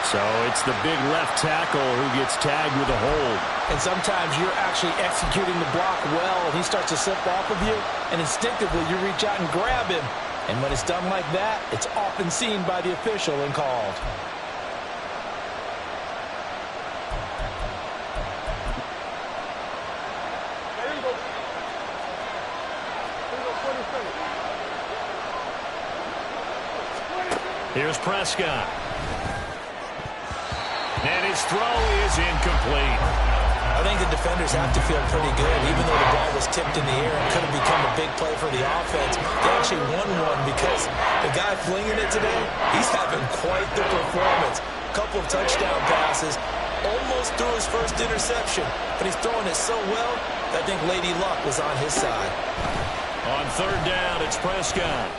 Speaker 6: So it's the big left tackle who gets tagged with a hold.
Speaker 10: And sometimes you're actually executing the block well, and he starts to slip off of you, and instinctively you reach out and grab him. And when it's done like that, it's often seen by the official and called.
Speaker 6: Here's Prescott. And his throw is incomplete.
Speaker 10: I think the defenders have to feel pretty good. Even though the ball was tipped in the air and could have become a big play for the offense, they actually won one because the guy flinging it today, he's having quite the performance. A couple of touchdown passes, almost threw his first interception, but he's throwing it so well that I think Lady Luck was on his side.
Speaker 6: On 3rd down, it's Prescott.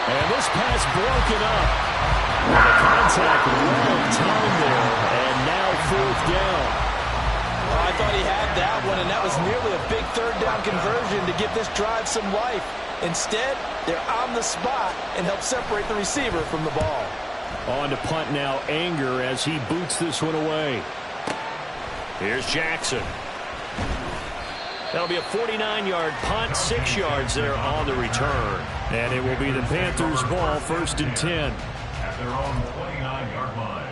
Speaker 6: And this pass broken up. The contact long time there, and now 4th down.
Speaker 10: Well, I thought he had that one, and that was nearly a big 3rd down conversion to give this drive some life. Instead, they're on the spot and help separate the receiver from the ball.
Speaker 6: On to punt now, Anger as he boots this one away. Here's Jackson. That'll be a 49-yard punt, 6 yards there on the return. And it will be the Panthers' ball, 1st and 10.
Speaker 9: At their own 29-yard line.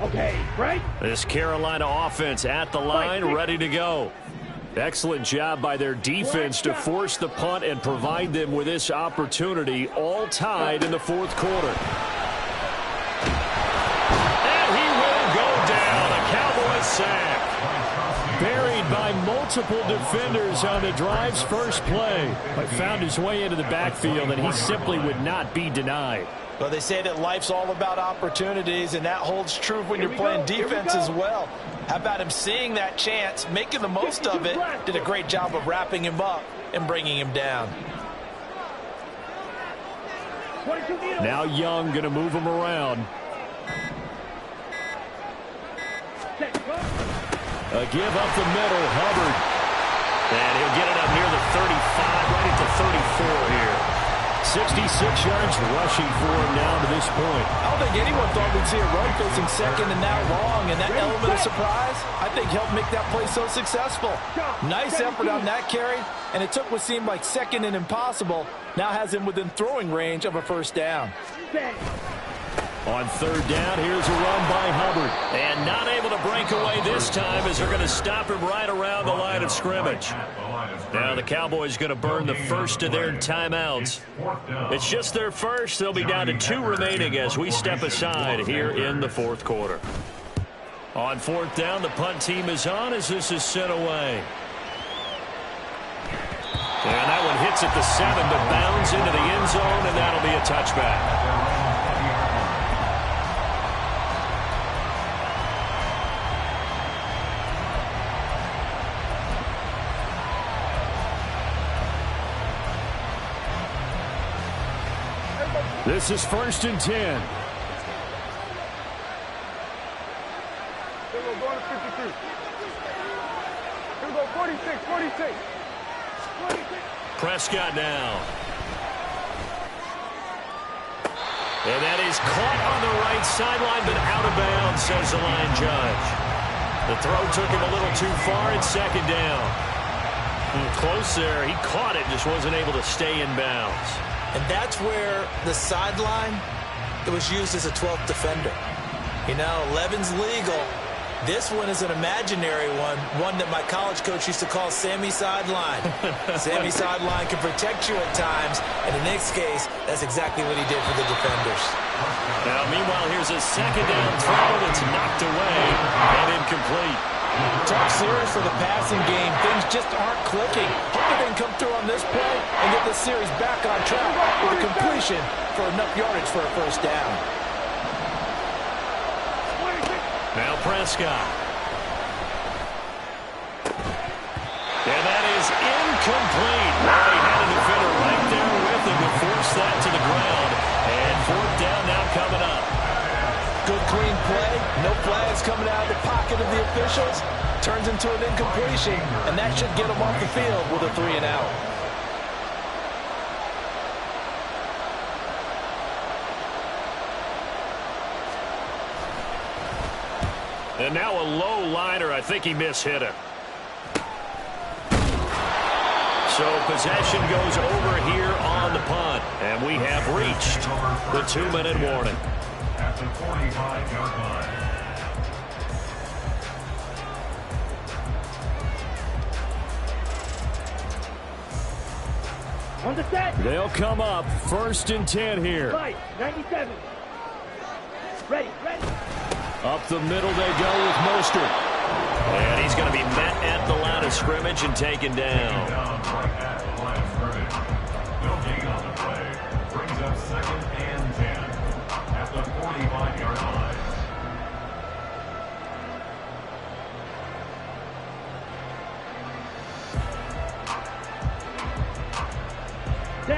Speaker 7: Okay, right?
Speaker 6: This Carolina offense at the line, ready to go. Excellent job by their defense to force the punt and provide them with this opportunity, all tied in the fourth quarter. And he will go down, a Cowboys sack. Buried by multiple defenders on the drive's first play, but found his way into the backfield, and he simply would not be denied.
Speaker 10: Well, they say that life's all about opportunities, and that holds true when you're playing defense as well. How about him seeing that chance, making the most of it, did a great job of wrapping him up and bringing him down.
Speaker 6: Now Young going to move him around. A give up the middle, Hubbard. And he'll get it up near the 35, right at the 34 here. 66 yards rushing for him now to this point.
Speaker 10: I don't think anyone thought we'd see a run facing second and that long, and that element of surprise, I think, helped make that play so successful. Nice effort on that carry, and it took what seemed like second and impossible, now has him within throwing range of a first down.
Speaker 6: On third down, here's a run by Hubbard. And not able to break away this time as they're going to stop him right around the line of scrimmage. Now the Cowboys going to burn the first of their timeouts. It's just their first. They'll be down to 2 remaining as we step aside here in the fourth quarter. On fourth down, the punt team is on as this is sent away. And that one hits at the 7, but bounds into the end zone, and that'll be a touchback. This is 1st and 10.
Speaker 11: Here we go, going to 53. Here we go, 46.
Speaker 6: Prescott now. And that is caught on the right sideline, but out of bounds, says the line judge. The throw took him a little too far at second down. Close there. He caught it, just wasn't able to stay in bounds.
Speaker 8: And that's where the sideline, it was used as a 12th defender. You know, 11's legal. This one is an imaginary one that my college coach used to call Sammy Sideline. Sammy Sideline can protect you at times, and in this case, that's exactly what he did for the defenders.
Speaker 6: Now, meanwhile, here's a second down throw that's knocked away and incomplete.
Speaker 8: Tough series for the passing game. Things just aren't clicking. Hopefully they can come through on this play and get this series back on track with a completion for enough yardage for a first down.
Speaker 6: Now Prescott. And that is incomplete. Well, he had a defender right there with him to force that to the ground. And fourth down now coming up.
Speaker 8: Good clean play. No flags coming out of the pocket of the officials. Turns into an incompletion, and that should get them off the field with a 3 and out.
Speaker 6: And now a low liner. I think he mishit it. So possession goes over here on the punt. And we have reached the 2-minute warning.
Speaker 9: At the 45-yard line.
Speaker 7: On the set.
Speaker 6: They'll come up 1st and 10 here.
Speaker 7: 97. Ready.
Speaker 6: Up the middle they go with Mostert. And he's going to be met at the line of scrimmage and taken down.
Speaker 9: Right at the line of scrimmage. No gain on the play. Brings up 2nd and 10 at the 45-yard line.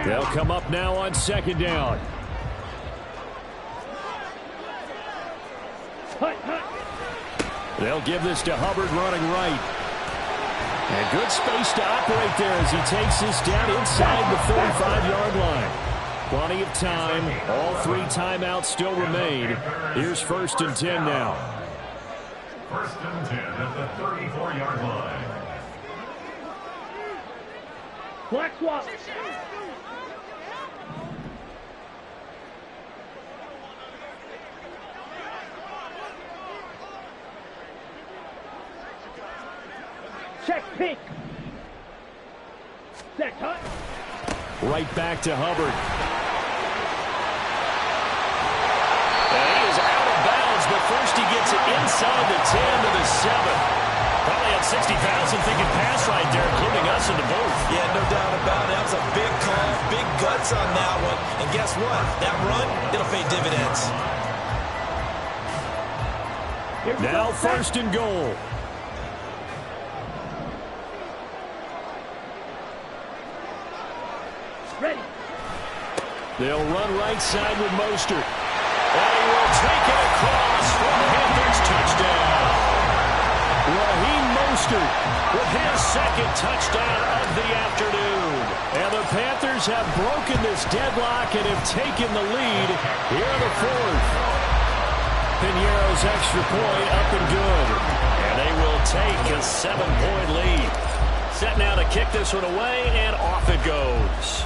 Speaker 6: They'll come up now on 2nd down. They'll give this to Hubbard running right. And good space to operate there as he takes this down inside the 35-yard line. Plenty of time. All 3 timeouts still remain. Here's 1st and 10 now.
Speaker 9: 1st and 10 at the 34-yard line.
Speaker 7: Black swap. Check pink. Set, cut.
Speaker 6: Right back to Hubbard. And he is out of bounds, but first he gets it inside the 10 to the 7. Probably had 60,000 thinking pass right there, including us in the booth.
Speaker 8: Yeah, no doubt about it. That was a big call, big guts on that one. And guess what? That run, it'll pay dividends.
Speaker 6: Now first and goal.
Speaker 7: Ready.
Speaker 6: They'll run right side with Mostert. And he will take it across for the Panthers touchdown. Raheem Mostert with his second touchdown of the afternoon. And the Panthers have broken this deadlock and have taken the lead here in the fourth. Piñeiro's extra point up and good. And they will take a 7-point lead. Set now to kick this one away, and off it goes.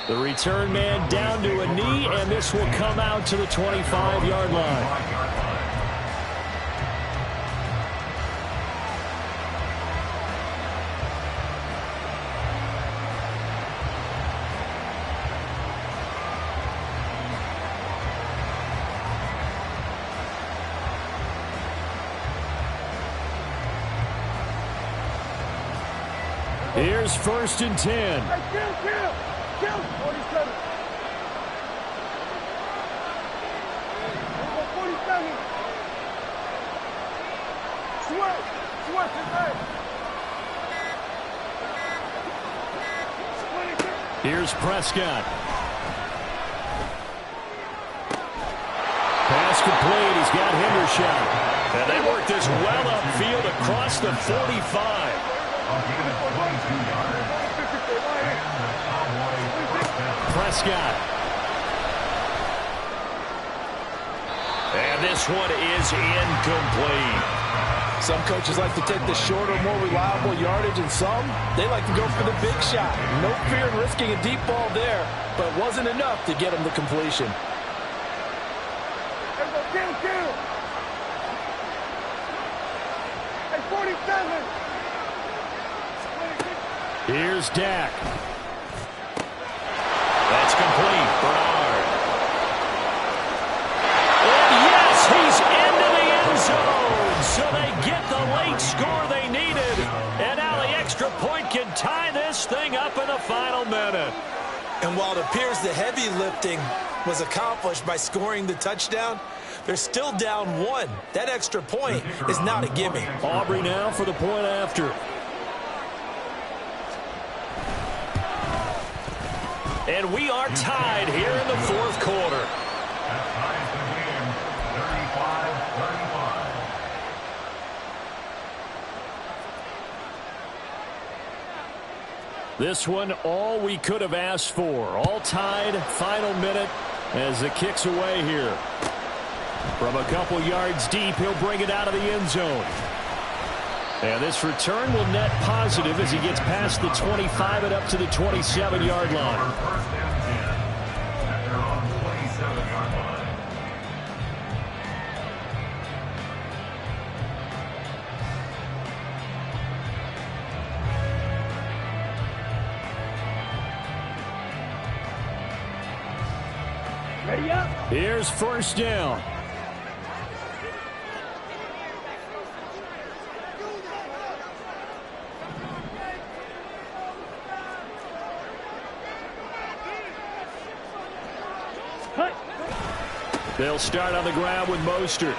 Speaker 6: The return man down to a knee, and this will come out to the 25-yard line. Here's first and 10.
Speaker 11: Kill! 47. 47. Sweat his head.
Speaker 6: Here's Prescott. Pass complete. He's got Hendershot. And they work this well upfield across the 45. Prescott. And this one is incomplete.
Speaker 10: Some coaches like to take the shorter, more reliable yardage, and some, they like to go for the big shot. No fear in risking a deep ball there, but it wasn't enough to get him the completion.
Speaker 11: Kill! Hey, 47!
Speaker 6: Here's Dak. That's complete. Bernard. And yes, he's into the end zone. So they get the late score they needed. And now the extra point can tie this thing up in the final minute.
Speaker 8: And while it appears the heavy lifting was accomplished by scoring the touchdown, they're still down 1. That extra point is not a gimme.
Speaker 6: Aubrey now for the point after. And we are tied here in the fourth quarter.
Speaker 9: That ties the game, 35-35.
Speaker 6: This one, all we could have asked for. All tied, final minute as it kicks away here. From a couple yards deep, he'll bring it out of the end zone. And this return will net positive as he gets past the 25 and up to the 27-yard line.
Speaker 9: First and 10 at their own 27-yard line.
Speaker 7: Ready up.
Speaker 6: Here's first down. They'll start on the ground with Mostert.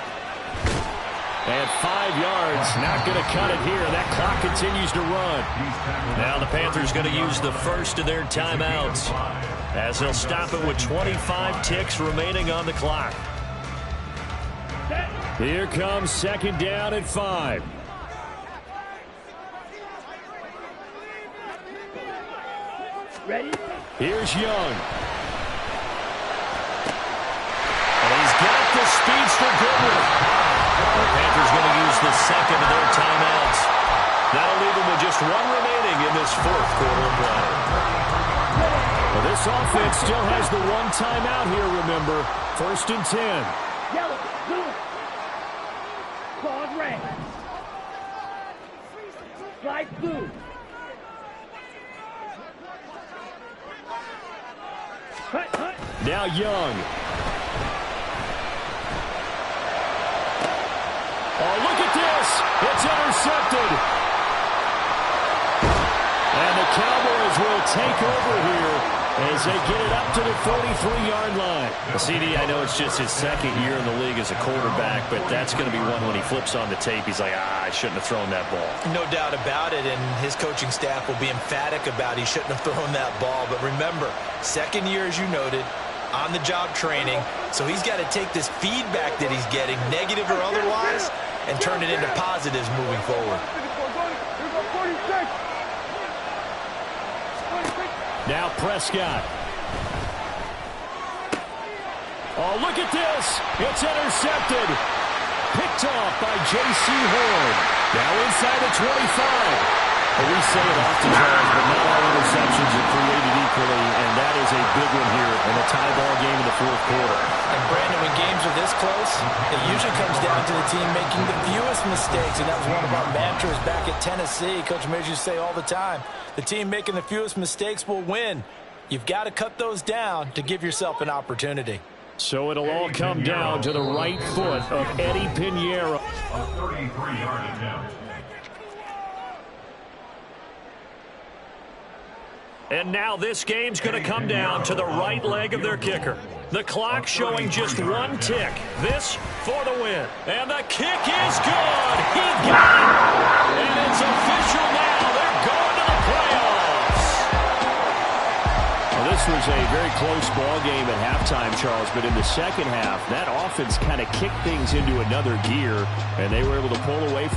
Speaker 6: And 5 yards, not going to cut it here. That clock continues to run. Now the Panthers going to use the first of their timeouts as they'll stop it with 25 ticks remaining on the clock. Here comes second down at 5.
Speaker 7: Ready?
Speaker 6: Here's Young. Got the speedster Goodwin. The Panthers going to use the second of their timeouts. That'll leave them with just one remaining in this fourth quarter of play. Well, this offense still has the one timeout here, remember. First and 10.
Speaker 7: Yellow, blue. Claws red. 2.
Speaker 6: Now Young. Oh, look at this. It's intercepted. And the Cowboys will take over here as they get it up to the 43-yard line.
Speaker 12: Well, CD, I know it's just his second year in the league as a quarterback, but that's going to be one when he flips on the tape. He's like, I shouldn't have thrown that ball.
Speaker 8: No doubt about it, and his coaching staff will be emphatic about he shouldn't have thrown that ball. But remember, second year, as you noted, on-the-job training, so he's got to take this feedback that he's getting, negative or otherwise, and turn it into positives moving forward.
Speaker 6: Now Prescott. Oh, look at this. It's intercepted. Picked off by J.C. Horn. Now inside the 25. Well, we say it often, Charles, but not all interceptions are created equally, and that is a big one here in a tie ball game in the fourth quarter.
Speaker 8: And, Brandon, when games are this close, it usually comes down to the team making the fewest mistakes, and that was one of our mantras back at Tennessee. Coach Mays used to say all the time, the team making the fewest mistakes will win. You've got to cut those down to give yourself an opportunity.
Speaker 6: So it'll all come down to the right foot of Eddie Pinheiro.
Speaker 9: A 33-yard attempt.
Speaker 6: And now this game's going to come down to the right leg of their kicker. The clock showing just one tick. This for the win. And the kick is good. He got it. And it's official now. They're going to the playoffs. Well, this was a very close ball game at halftime, Charles, but in the second half, that offense kind of kicked things into another gear, and they were able to pull away from